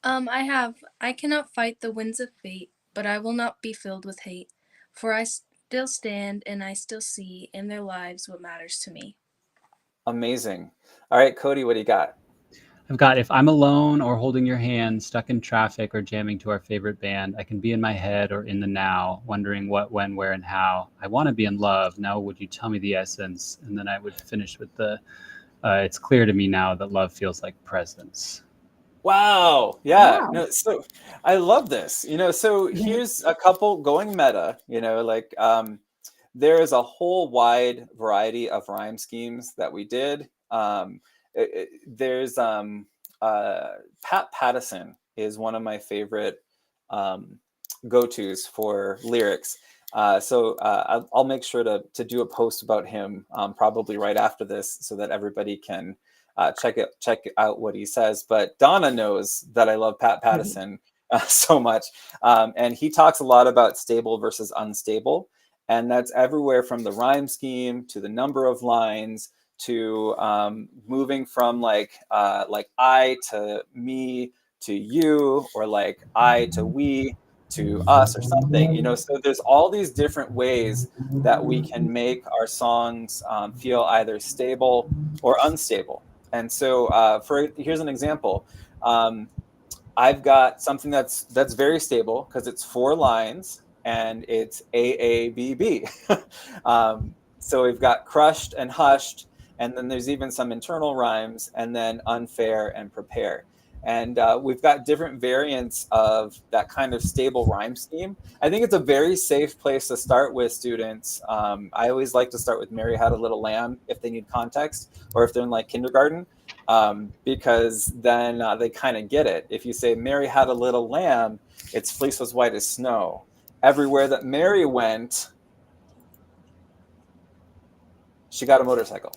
I cannot fight the winds of fate, but I will not be filled with hate, for I still stand and I still see in their lives what matters to me. Amazing. All right, Cody, what do you got? I've got, if I'm alone or holding your hand, stuck in traffic or jamming to our favorite band, I can be in my head or in the now, wondering what, when, where, and how. I want to be in love. Now, would you tell me the essence? And then I would finish with the, it's clear to me now that love feels like presence. Wow. Yeah. Wow. No, so I love this. So here's a couple going meta, there is a whole wide variety of rhyme schemes that we did. There's Pat Pattison is one of my favorite go-tos for lyrics. So I'll make sure to do a post about him probably right after this, so that everybody can check out what he says. But Donna knows that I love Pat Pattison so much, and he talks a lot about stable versus unstable, and that's everywhere from the rhyme scheme to the number of lines to moving from like I to me to you, or like I to we to us, or something, you know. So there's all these different ways that we can make our songs feel either stable or unstable. And so here's an example. I've got something that's very stable because it's 4 lines and it's AABB. So we've got crushed and hushed, and then there's even some internal rhymes, and then unfair and prepare. And we've got different variants of that kind of stable rhyme scheme. I think it's a very safe place to start with students. I always like to start with Mary Had a Little Lamb if they need context, or if they're in like kindergarten, because then they kind of get it. If you say Mary had a little lamb, its fleece was white as snow. Everywhere that Mary went, she got a motorcycle.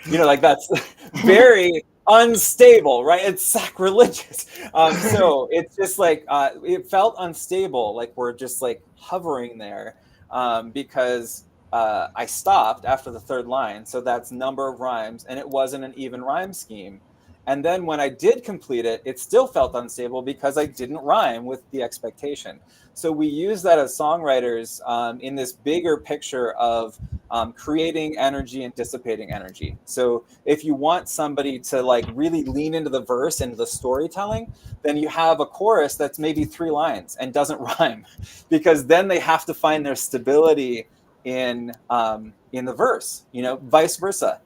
You know, like that's very unstable, right? It's sacrilegious. So it's just like it felt unstable, like we're just like hovering there, because I stopped after the 3rd line. So that's number of rhymes, and it wasn't an even rhyme scheme. And then when I did complete it, it still felt unstable because I didn't rhyme with the expectation. So we use that as songwriters in this bigger picture of creating energy and dissipating energy. So if you want somebody to like really lean into the verse and the storytelling, then you have a chorus that's maybe 3 lines and doesn't rhyme, because then they have to find their stability in the verse, you know, vice versa.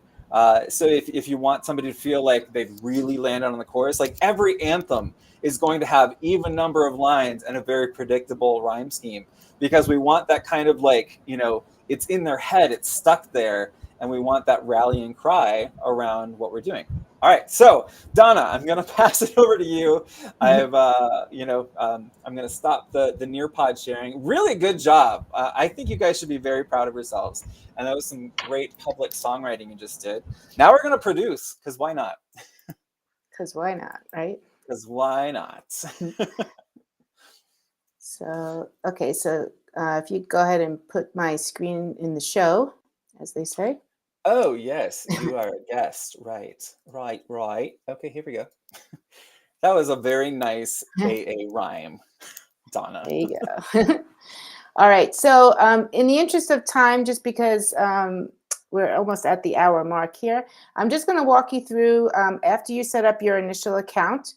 So if you want somebody to feel like they've really landed on the chorus, like every anthem is going to have even number of lines and a very predictable rhyme scheme, because we want that kind of like, you know, it's in their head, it's stuck there, and we want that rallying cry around what we're doing. All right, so Donna, I'm going to pass it over to you. I'm going to stop the Nearpod sharing. Really good job. I think you guys should be very proud of yourselves. And that was some great public songwriting you just did. Now we're going to produce, because why not? Because why not, right? Because why not? So, okay, so if you go ahead and put my screen in the show, as they say. Oh, yes, you are a guest. Right. Okay, here we go. That was a very nice AA rhyme, Donna. There you go. All right, so in the interest of time, just because we're almost at the hour mark here, I'm just going to walk you through, after you set up your initial account,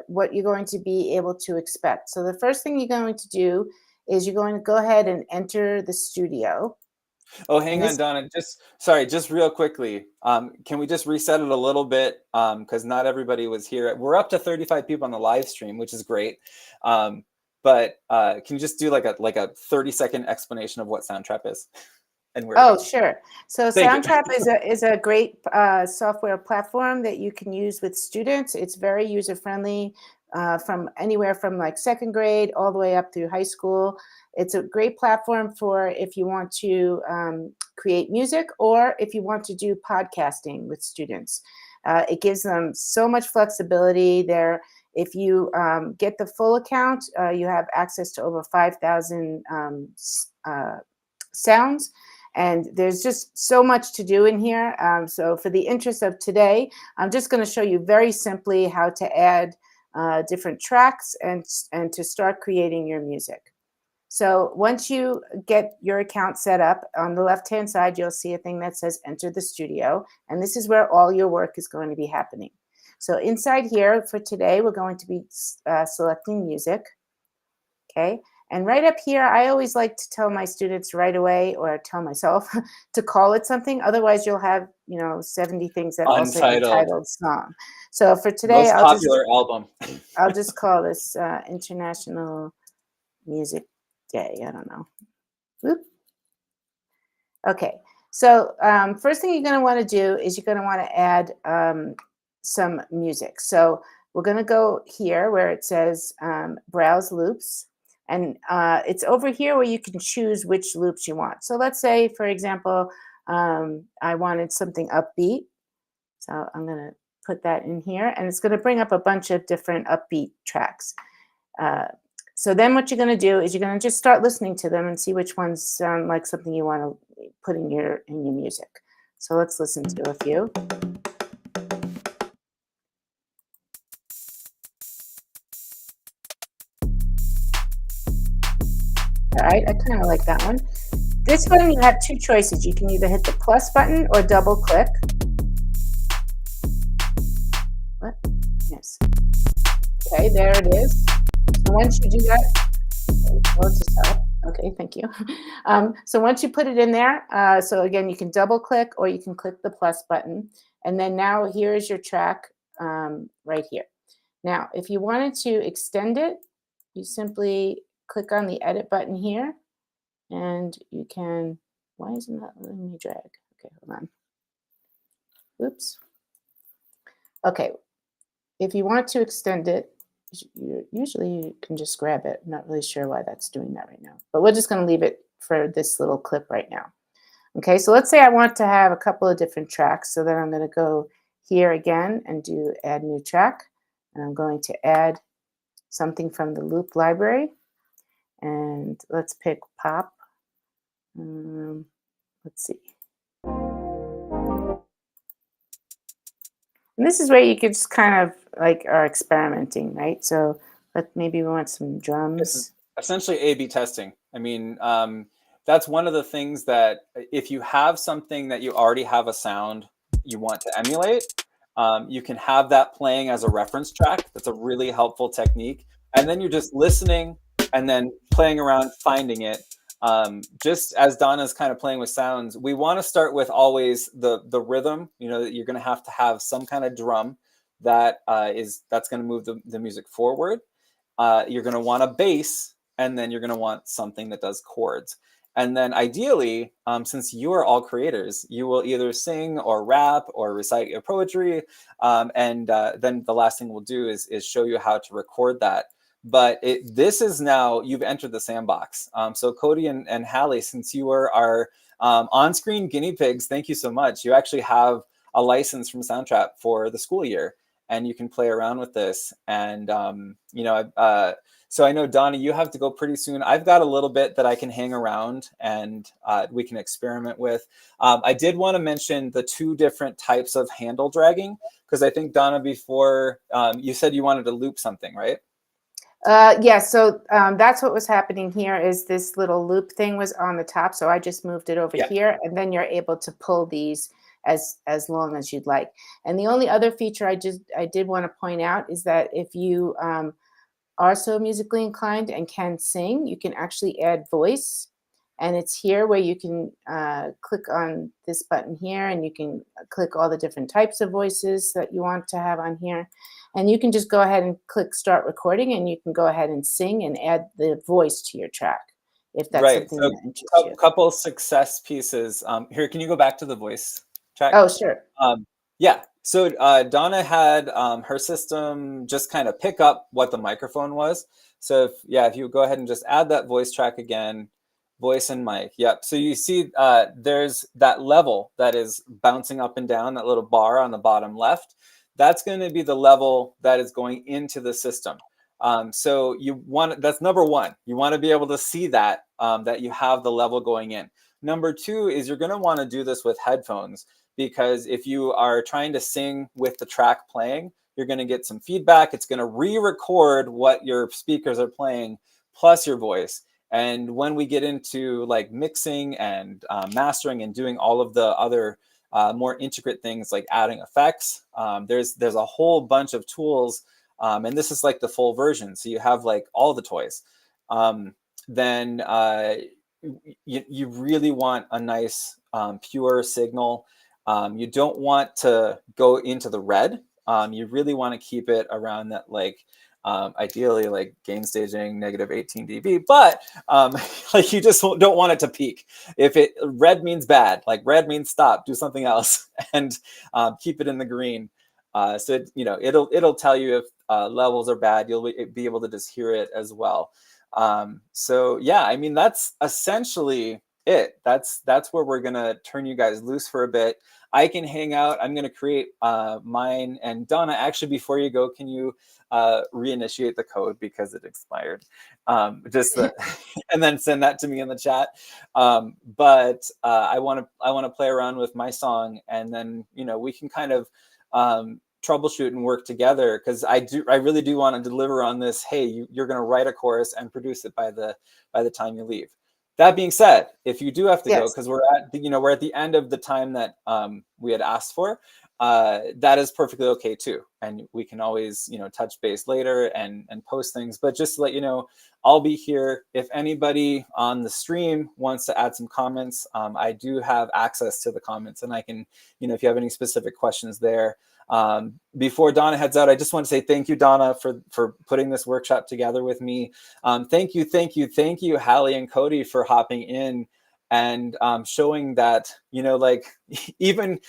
what you're going to be able to expect. So the first thing you're going to do is you're going to go ahead and enter the studio. Oh, hang on, Donna. Just real quickly. Can we just reset it a little bit? Because not everybody was here. We're up to 35 people on the live stream, which is great. But can you just do like a 30-second explanation of what Soundtrap is? And where? Oh, sure. So Thank you. Soundtrap is a great software platform that you can use with students. It's very user-friendly, from anywhere from like 2nd grade all the way up through high school. It's a great platform for if you want to create music, or if you want to do podcasting with students. It gives them so much flexibility there. If you get the full account, you have access to over 5,000 sounds. And there's just so much to do in here. So for the interest of today, I'm just going to show you very simply how to add different tracks and to start creating your music. So once you get your account set up, on the left-hand side, you'll see a thing that says Enter the Studio. And this is where all your work is going to be happening. So inside here for today, we're going to be selecting music. Okay. And right up here, I always like to tell my students right away, or tell myself to call it something. Otherwise, you'll have 70 things that also entitled song. So for today, most popular album. I'll just call this International Music Day. I don't know. Whoop. Okay. So first thing you're going to want to do is you're going to want to add some music. So we're going to go here where it says browse loops. And it's over here where you can choose which loops you want. So let's say, for example, I wanted something upbeat. So I'm going to put that in here, and it's going to bring up a bunch of different upbeat tracks. So then what you're going to do is you're going to just start listening to them and see which ones sound like something you want to put in your music. So let's listen to a few. All right, I kind of like that one. This one, you have two choices. You can either hit the plus button or double click. What? Yes. Okay, there it is. So once you do that, let's just stop. Okay, thank you. So once you put it in there, so again, you can double click or you can click the plus button. And then now here is your track right here. Now, if you wanted to extend it, you simply click on the edit button here, and you can, why isn't that letting me drag? Okay, hold on. Oops. Okay, if you want to extend it, usually you can just grab it. I'm not really sure why that's doing that right now, but we're just going to leave it for this little clip right now. Okay, so let's say I want to have a couple of different tracks, so then I'm going to go here again and do add new track, and I'm going to add something from the loop library. And let's pick pop. Let's see. And this is where you could just kind of like are experimenting, right? So maybe we want some drums. Essentially A/B testing. I mean, that's one of the things that if you have something that you already have a sound you want to emulate, you can have that playing as a reference track. That's a really helpful technique. And then you're just listening and then playing around, finding it. Just as Donna's kind of playing with sounds, we want to start with always the rhythm. You know, that you're going to have some kind of drum that's going to move the music forward. You're going to want a bass, and then you're going to want something that does chords. And then ideally, since you are all creators, you will either sing or rap or recite your poetry. Then the last thing we'll do is show you how to record that. But this is now, you've entered the sandbox. So Cody and Hallie, since you are our on-screen guinea pigs, thank you so much. You actually have a license from Soundtrap for the school year, and you can play around with this. And, so I know, Donna, you have to go pretty soon. I've got a little bit that I can hang around and we can experiment with. I did want to mention the two different types of handle dragging, because I think, Donna, before you said you wanted to loop something, right? Yeah, so that's what was happening here is this little loop thing was on the top. So I just moved it over here, and then you're able to pull these as long as you'd like. And the only other feature I did want to point out is that if you are so musically inclined and can sing, you can actually add voice. And it's here where you can click on this button here, and you can click all the different types of voices that you want to have on here. And you can just go ahead and click start recording, and you can go ahead and sing and add the voice to your track if that's something that interests you. A couple success pieces. Here, can you go back to the voice track? Oh, sure. Yeah. So Donna had her system just kind of pick up what the microphone was. So if you go ahead and just add that voice track again, voice and mic. Yep. So you see there's that level that is bouncing up and down, that little bar on the bottom left. That's going to be the level that is going into the system. So that's number one. You want to be able to see that, that you have the level going in. Number two is you're going to want to do this with headphones, because if you are trying to sing with the track playing, you're going to get some feedback. It's going to re-record what your speakers are playing plus your voice. And when we get into like mixing and mastering and doing all of the other more intricate things like adding effects, there's a whole bunch of tools, and this is like the full version. So you have like all the toys. Then you really want a nice pure signal. You don't want to go into the red. You really want to keep it around that, like ideally like gain staging -18 dB, but like you just don't want it to peak. If red means bad, like red means stop, do something else, and keep it in the green. So it'll tell you if levels are bad, you'll be able to just hear it as well. So yeah, I mean, that's essentially it. That's where we're gonna turn you guys loose for a bit. I can hang out. I'm gonna create mine. And Donna, actually, before you go, can you reinitiate the code because it expired? And then send that to me in the chat. But I want to play around with my song, and then we can kind of troubleshoot and work together, because I really do want to deliver on this. Hey, you're going to write a chorus and produce it by the time you leave. That being said, if you do have to go, because we're at the end of the time that we had asked for, that is perfectly okay too, and we can always touch base later and post things. But just to let you know, I'll be here. If anybody on the stream wants to add some comments, I do have access to the comments, and I can, if you have any specific questions there. Before Donna heads out, I just want to say thank you, Donna, for putting this workshop together with me. Thank you, Hallie and Cody, for hopping in and showing that, like, even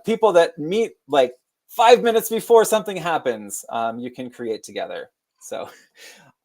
people that meet like 5 minutes before something happens, you can create together. So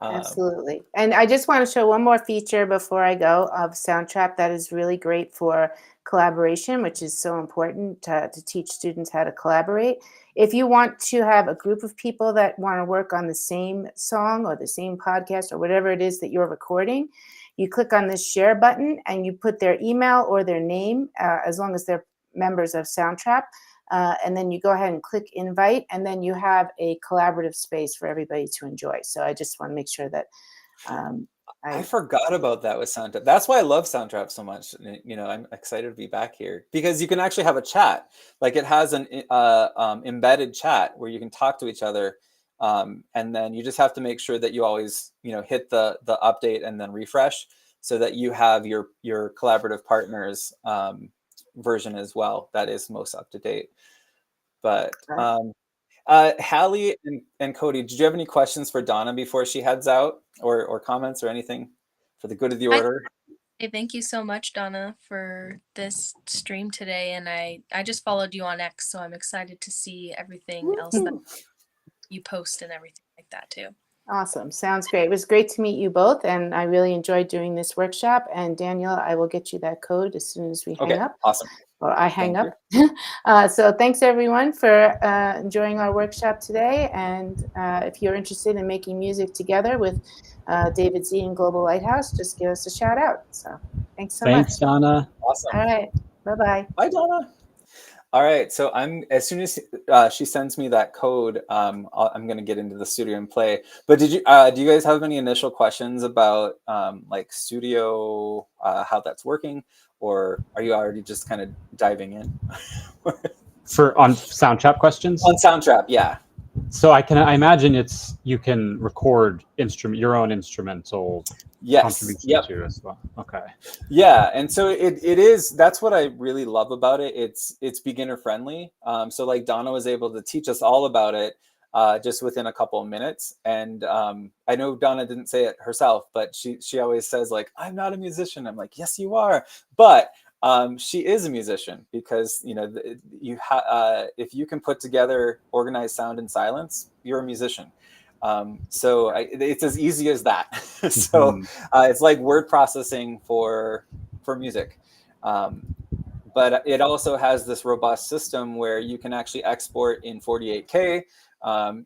absolutely. And I just want to show one more feature before I go of Soundtrap that is really great for collaboration, which is so important to teach students how to collaborate. If you want to have a group of people that want to work on the same song or the same podcast or whatever it is that you're recording, you click on this share button and you put their email or their name, as long as they're members of Soundtrap. And then you go ahead and click invite, and then you have a collaborative space for everybody to enjoy. So I just want to make sure that I forgot about that with Soundtrap. That's why I love Soundtrap so much. I'm excited to be back here, because you can actually have a chat. Like, it has an embedded chat where you can talk to each other. And then you just have to make sure that you always, hit the update and then refresh, so that you have your collaborative partners version as well that is most up to date. But Hallie and Cody, did you have any questions for Donna before she heads out, or comments or anything for the good of the order? Thank you so much, Donna, for this stream today. And I just followed you on X, so I'm excited to see everything else that you post and everything like that too. Awesome. Sounds great. It was great to meet you both, and I really enjoyed doing this workshop. And Daniel, I will get you that code as soon as we hang up. Awesome. Or I hang up. So thanks everyone for enjoying our workshop today. And if you're interested in making music together with David Z and Global Lighthouse, just give us a shout out. So thanks so much. Thanks, Donna. Awesome. All right. Bye-bye. Bye, Donna. All right, so as soon as she sends me that code, I'm going to get into the studio and play. But do you guys have any initial questions about like studio, how that's working, or are you already just kind of diving in? On Soundtrap questions? On Soundtrap, yeah. So I imagine you can record your own instrumental contribution to as well. Okay. Yeah, and so it is. That's what I really love about it. It's beginner friendly. So like Donna was able to teach us all about it just within a couple of minutes. And I know Donna didn't say it herself, but she always says, like, I'm not a musician. I'm like, yes, you are. But she is a musician, because if you can put together organized sound and silence, you're a musician. So it's as easy as that. So it's like word processing for music. But it also has this robust system where you can actually export in 48K.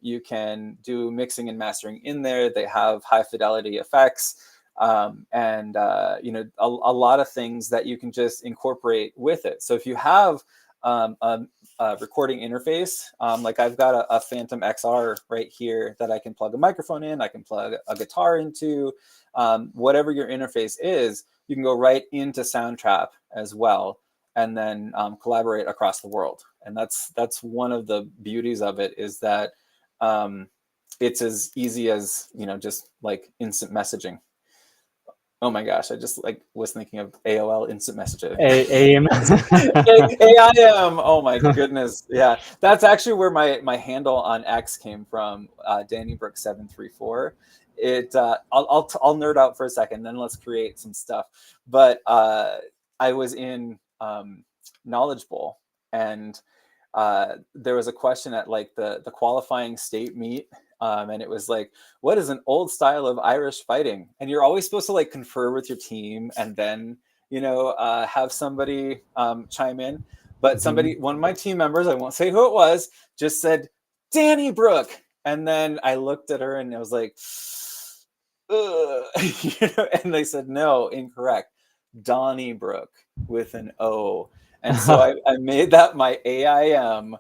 You can do mixing and mastering in there. They have high fidelity effects. And a lot of things that you can just incorporate with it. So if you have a recording interface, like I've got a Phantom XR right here that I can plug a microphone in, I can plug a guitar into, whatever your interface is, you can go right into Soundtrap as well, and then collaborate across the world. And that's one of the beauties of it, is that it's as easy as, just like instant messaging. Oh my gosh, I just was thinking of AOL instant messaging. AIM. AIM. Oh my goodness. Yeah. That's actually where my handle on X came from, DannyBrook734. I'll nerd out for a second, then let's create some stuff. But I was in Knowledge Bowl, and there was a question at like the qualifying state meet And it was like, what is an old style of Irish fighting? And you're always supposed to like confer with your team and then, have somebody chime in. But somebody, one of my team members, I won't say who it was, just said, Donnybrook. And then I looked at her and I was like, and they said, no, incorrect. Donnybrook with an O. And so I made that my AIM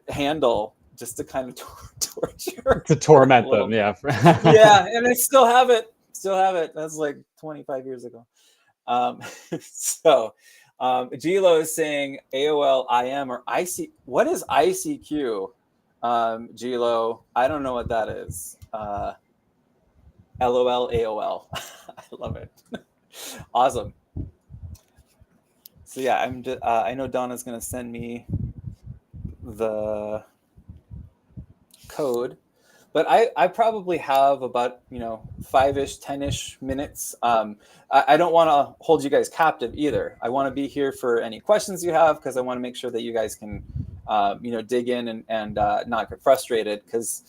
handle just to kind of torture. To torment them, yeah. Yeah, and I still have it. That's like 25 years ago. Gilo is saying AOL IM or IC. What is ICQ? Gilo, I don't know what that is. LOL, AOL. I love it. Awesome. So yeah, I know Donna's gonna send me the code, but I probably have about 5-ish, 10-ish minutes. I don't want to hold you guys captive either. I want to be here for any questions you have because I want to make sure that you guys can dig in and not get frustrated, because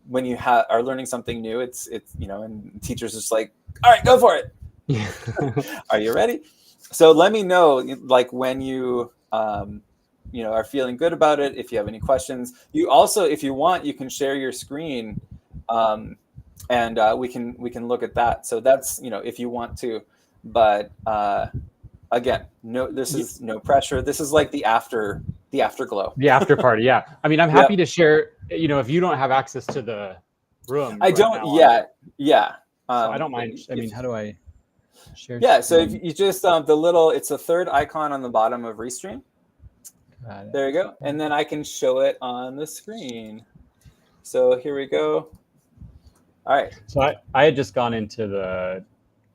when you are learning something new, it's and teachers just like, all right, go for it. Are you ready? So let me know like when you are feeling good about it. If you have any questions, you also, if you want, you can share your screen, and we can look at that. So that's if you want to, but again, this is no pressure. This is like the afterglow, the after party. Yeah, I mean, I'm happy to share. If you don't have access to the room, I don't yet. Yeah, so I don't mind. I mean, how do I share? Yeah, so if you just it's the third icon on the bottom of Restream. There you go. And then I can show it on the screen. So here we go. All right. So I had just gone into the...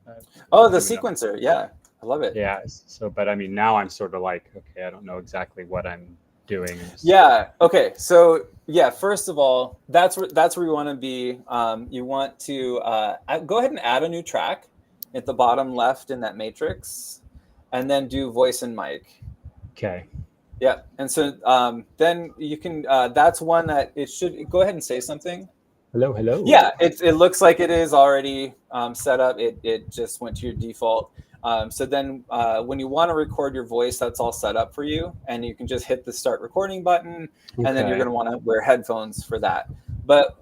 the sequencer. Yeah, I love it. Yeah. So, but I mean, now I'm sort of like, okay, I don't know exactly what I'm doing. Yeah. Okay. So yeah, first of all, that's where you want to be. You want to go ahead and add a new track at the bottom left in that matrix, and then do voice and mic. Okay. Yeah, and so then you can. That's one that it should go ahead and say something. Hello, hello. Yeah, it looks like it is already set up. It just went to your default. So then when you want to record your voice, that's all set up for you, and you can just hit the start recording button, and then you're going to want to wear headphones for that. But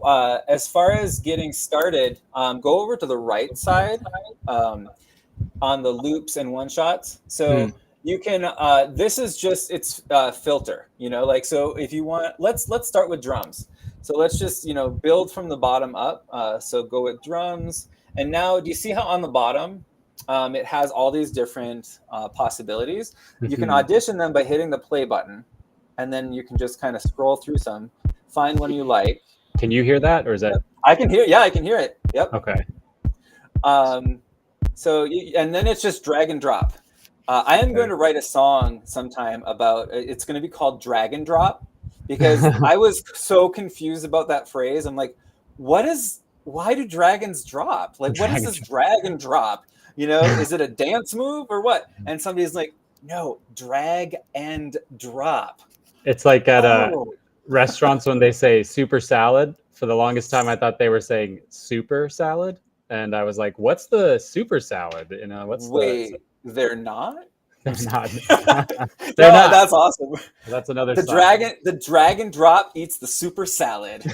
as far as getting started, go over to the right side on the loops and one shots. So. You can, this is just, it's filter, so if you want, let's start with drums. So let's just, build from the bottom up. So go with drums. And now, do you see how on the bottom, it has all these different possibilities? You can audition them by hitting the play button. And then you can just kind of scroll through some, find one you like. Can you hear that, or is that? I can hear it. Yep. Okay. And then it's just drag and drop. I am going to write a song sometime about, it's going to be called Drag and Drop, because I was so confused about that phrase. I'm like, why do dragons drop? Like, what is this drag and drop? Is it a dance move or what? And somebody's like, no, drag and drop. It's like at restaurants when they say super salad. For the longest time, I thought they were saying super salad. And I was like, what's the super salad? They're not? They're not. They're not. That's awesome. That's another The dragon drop eats the super salad.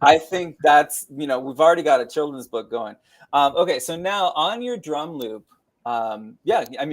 I think that's, we've already got a children's book going. Okay, so now on your drum loop,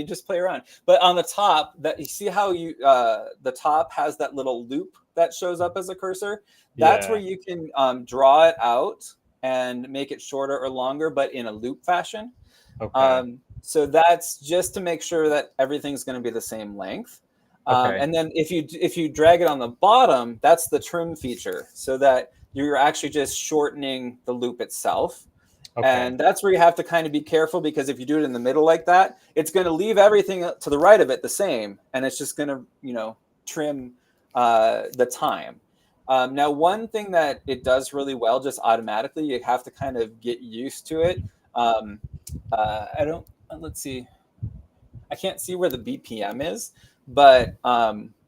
just play around. But on the top, you see how the top has that little loop that shows up as a cursor? That's where you can draw it out and make it shorter or longer, but in a loop fashion. Okay. So that's just to make sure that everything's going to be the same length. And then if you drag it on the bottom, that's the trim feature, so that you're actually just shortening the loop itself. Okay. And that's where you have to kind of be careful, because if you do it in the middle like that, it's going to leave everything to the right of it the same, and it's just going to trim the time. Now, one thing that it does really well just automatically, you have to kind of get used to it. Let's see. I can't see where the BPM is, but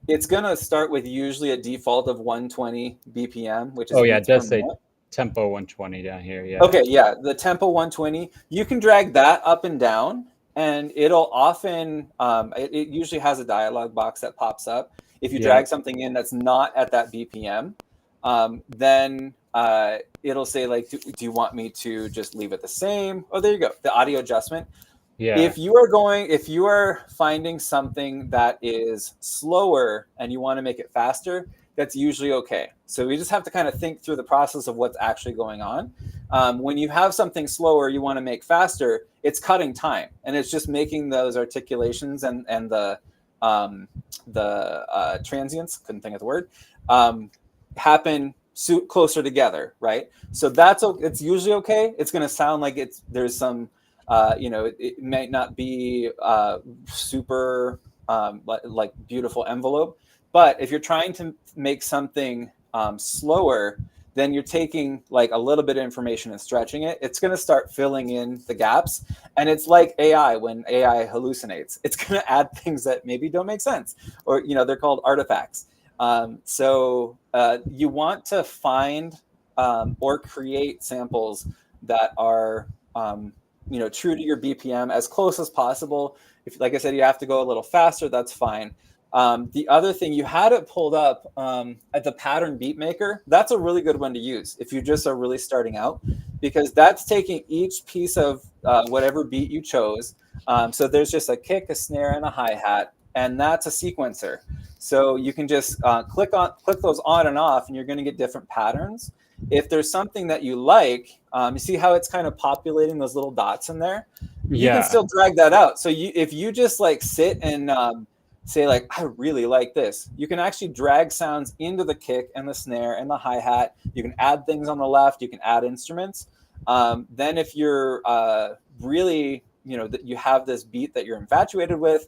it's going to start with usually a default of 120 BPM, which is it does say tempo 120 down here. Yeah. Okay, yeah, the tempo 120. You can drag that up and down, and it'll often, it usually has a dialog box that pops up. If you drag something in that's not at that BPM, then it'll say like, do you want me to just leave it the same? Oh, there you go, the audio adjustment. Yeah. If you are finding something that is slower and you want to make it faster, that's usually okay. So we just have to kind of think through the process of what's actually going on. When you have something slower you want to make faster, it's cutting time, and it's just making those articulations and the transients, couldn't think of the word, happen closer together, right? So it's usually okay. It's going to sound like there's some, it might not be super like beautiful envelope, but if you're trying to make something slower, then you're taking like a little bit of information and stretching it. It's going to start filling in the gaps. And it's like AI, when AI hallucinates, it's going to add things that maybe don't make sense, or, they're called artifacts. So you want to find or create samples that are, true to your BPM as close as possible. If, like I said, you have to go a little faster, that's fine. The other thing, you had it pulled up at the Pattern Beat Maker. That's a really good one to use if you just are really starting out, because that's taking each piece of whatever beat you chose. So there's just a kick, a snare, and a hi-hat, and that's a sequencer. So you can just click those on and off, and you're going to get different patterns. If there's something that you like, you see how it's kind of populating those little dots in there? You can still drag that out. So if you just like sit and say like, I really like this, you can actually drag sounds into the kick and the snare and the hi-hat. You can add things on the left. You can add instruments. Then if you're really, that you have this beat that you're infatuated with,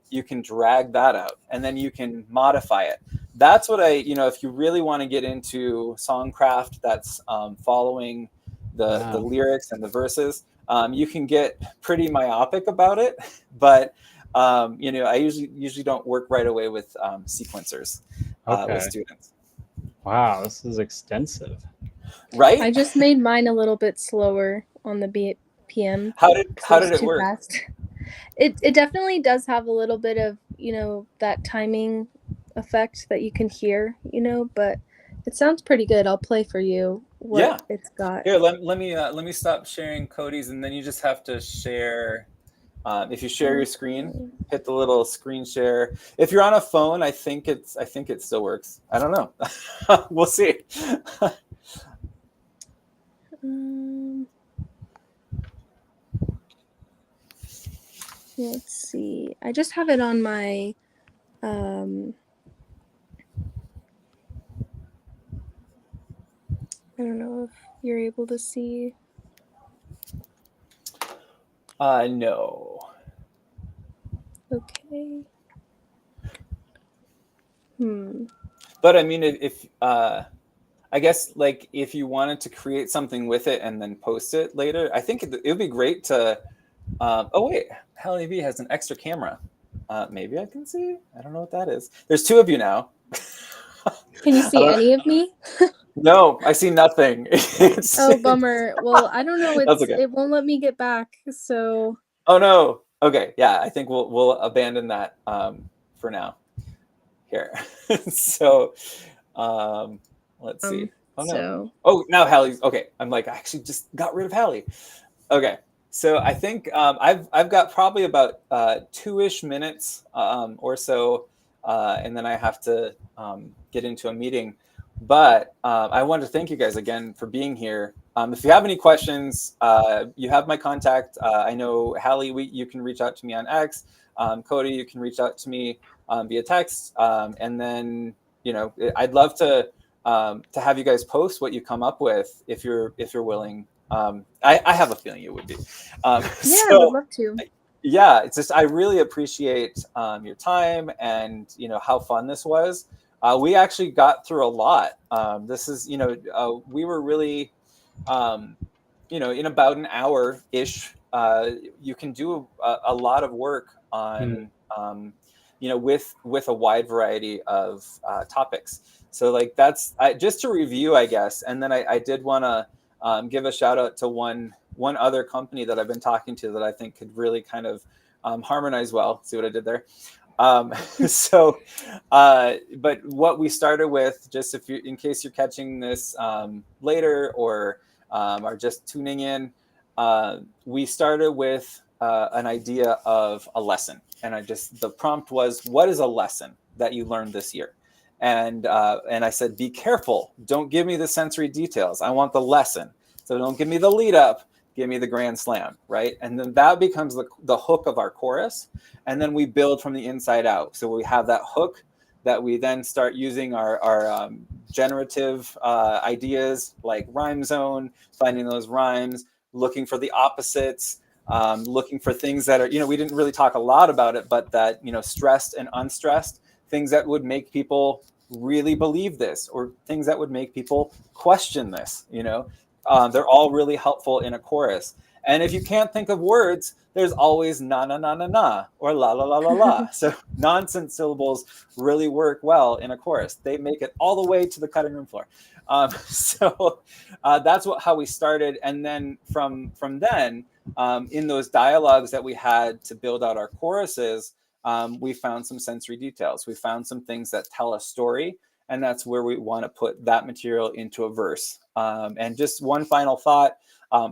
you can drag that out, and then you can modify it. That's what if you really want to get into songcraft that's following the lyrics and the verses, you can get pretty myopic about it, but I usually don't work right away with sequencers with students. Wow, this is extensive. Right? I just made mine a little bit slower on the BPM. How did it work? Fast. It definitely does have a little bit of, that timing effect that you can hear, but it sounds pretty good. I'll play for you what it's got. Here, let me stop sharing Cody's, and then you just have to share. If you share your screen, hit the little screen share. If you're on a phone, I think it still works. I don't know. We'll see. Let's see. I just have it on my I don't know if you're able to see. No. Okay. But I mean, if I guess like if you wanted to create something with it and then post it later, I think it would be great to. Oh wait, Hallie V has an extra camera. Maybe I can see. I don't know what that is. There's two of you now. Can you see any of me? No, I see nothing. Oh, bummer. Well, I don't know. Okay. It won't let me get back. So. Oh no. Okay. Yeah, I think we'll abandon that for now. Here. So, let's see. Oh no. Oh, now Hallie's okay. I'm like, I actually just got rid of Hallie. Okay. So I think I've got probably about 2-ish minutes or so, and then I have to get into a meeting. But I wanted to thank you guys again for being here. If you have any questions, you have my contact. I know Hallie, you can reach out to me on X. Cody, you can reach out to me via text. And then I'd love to have you guys post what you come up with if you're willing. I have a feeling you would be. Yeah, I would love to. Yeah, it's just I really appreciate your time and how fun this was. We actually got through a lot. This is we were really in about an hour ish. You can do a lot of work on with a wide variety of topics. So like just to review, I guess. And then I did want to give a shout out to one other company that I've been talking to that I think could really kind of harmonize well. See what I did there? But what we started with, just in case you're catching this later or are just tuning in, we started with an idea of a lesson. And the prompt was, what is a lesson that you learned this year? And I said, be careful. Don't give me the sensory details. I want the lesson. So don't give me the lead up. Give me the grand slam, right? And then that becomes the hook of our chorus. And then we build from the inside out. So we have that hook that we then start using our generative ideas like rhyme zone, finding those rhymes, looking for the opposites, looking for things that are, we didn't really talk a lot about it, but that, stressed and unstressed, things that would make people really believe this, or things that would make people question this, they're all really helpful in a chorus. And if you can't think of words, there's always na na na na na or la la la la la. So nonsense syllables really work well in a chorus. They make it all the way to the cutting room floor. So that's how we started. And then from then, in those dialogues that we had to build out our choruses, we found some sensory details. We found some things that tell a story. And that's where we want to put that material into a verse. And just one final thought,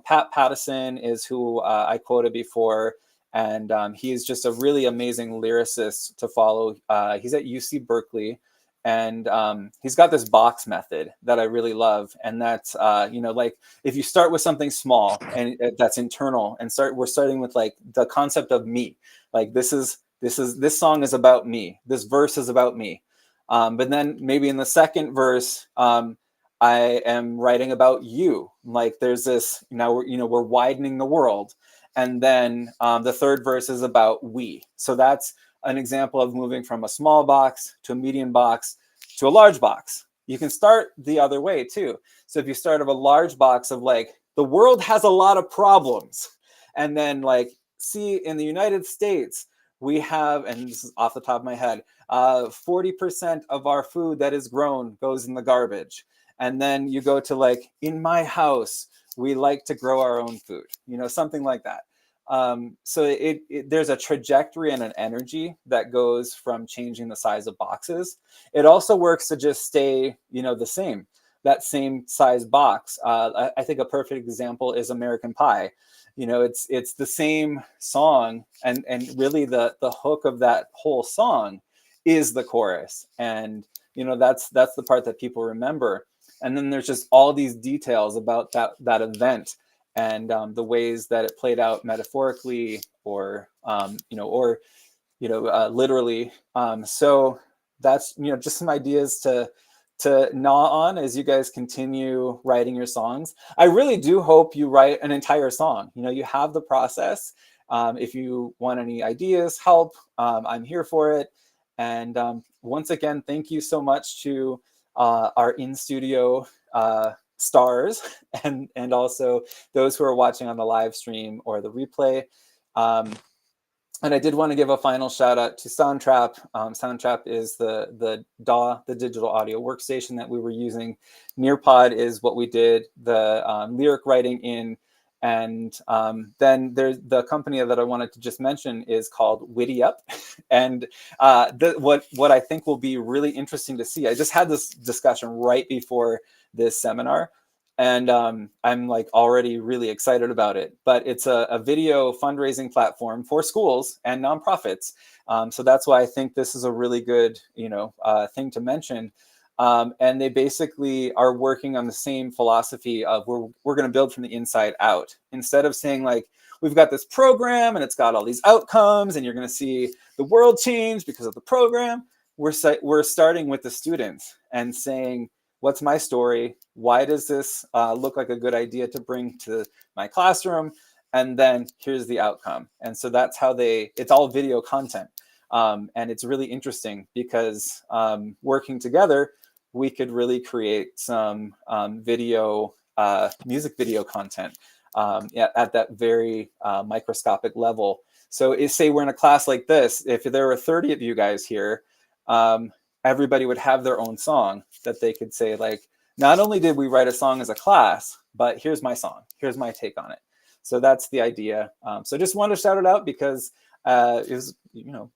Pat Pattison is who I quoted before. And he is just a really amazing lyricist to follow. He's at UC Berkeley. And he's got this box method that I really love. And that's, like if you start with something small and that's internal and we're starting with like the concept of me, like this song is about me. This verse is about me. But then maybe in the second verse, I am writing about you. Like there's this, now we're widening the world. And then the third verse is about we. So that's an example of moving from a small box to a medium box to a large box. You can start the other way too. So if you start of a large box of like, the world has a lot of problems. And then like, see, in the United States, we have, and this is off the top of my head, 40% of our food that is grown goes in the garbage. And then you go to like, in my house, we like to grow our own food, something like that. So there's a trajectory and an energy that goes from changing the size of boxes. It also works to just stay, the same, that same size box. I think a perfect example is American Pie. It's the same song, and really the hook of that whole song is the chorus. And, that's the part that people remember. And then there's just all these details about that event and the ways that it played out metaphorically or literally. So that's, just some ideas to gnaw on as you guys continue writing your songs. I really do hope you write an entire song. You have the process. If you want any ideas, help, I'm here for it. And once again, thank you so much to our in-studio stars and also those who are watching on the live stream or the replay. And I did want to give a final shout out to Soundtrap. Soundtrap is the DAW, the digital audio workstation that we were using. Nearpod is what we did the lyric writing in. And then there's the company that I wanted to just mention is called Witty Up. And what I think will be really interesting to see, I just had this discussion right before this seminar, and I'm like already really excited about it. But it's a video fundraising platform for schools and nonprofits. So that's why I think this is a really good thing to mention. And they basically are working on the same philosophy of we're going to build from the inside out. Instead of saying like, we've got this program and it's got all these outcomes and you're going to see the world change because of the program, we're starting with the students and saying, what's my story? Why does this look like a good idea to bring to my classroom? And then here's the outcome. And so that's how it's all video content. And it's really interesting because working together, we could really create some music video content at that very microscopic level. So say we're in a class like this, if there were 30 of you guys here, everybody would have their own song that they could say, like, not only did we write a song as a class, but here's my song, here's my take on it. So that's the idea. So just wanted to shout it out because it was,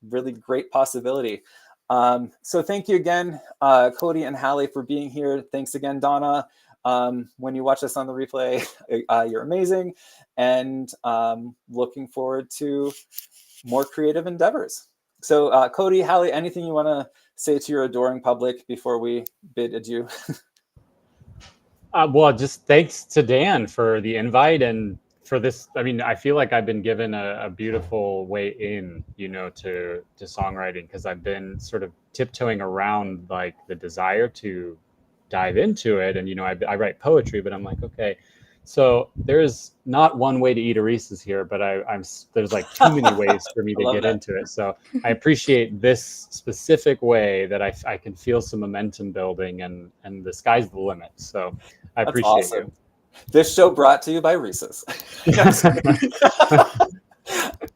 really great possibility. So thank you again, Cody and Hallie, for being here. Thanks again, Donna. When you watch this on the replay, you're amazing, and looking forward to more creative endeavors. So Cody, Hallie, anything you want to say to your adoring public before we bid adieu? Well, just thanks to Dan for the invite and for this. I mean, I feel like I've been given a beautiful way in, to songwriting, because I've been sort of tiptoeing around like the desire to dive into it. And, I write poetry, but I'm like, okay, so there's not one way to eat a Reese's here, but there's like too many ways for me to get into it. So I appreciate this specific way that I can feel some momentum building, and the sky's the limit. So I appreciate you. This show brought to you by Reese's.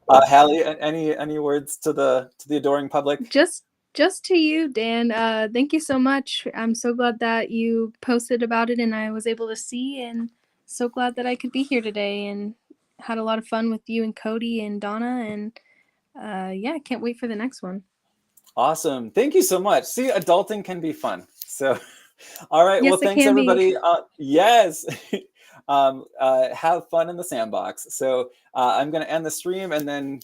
Hallie, any words to the adoring public? Just to you, Dan. Thank you so much. I'm so glad that you posted about it and I was able to see, and so glad that I could be here today and had a lot of fun with you and Cody and Donna, and I can't wait for the next one. Awesome. Thank you so much. See, adulting can be fun. So, all right. Yes, well, thanks it can everybody. be. Yes. Have fun in the sandbox. So I'm going to end the stream, and then,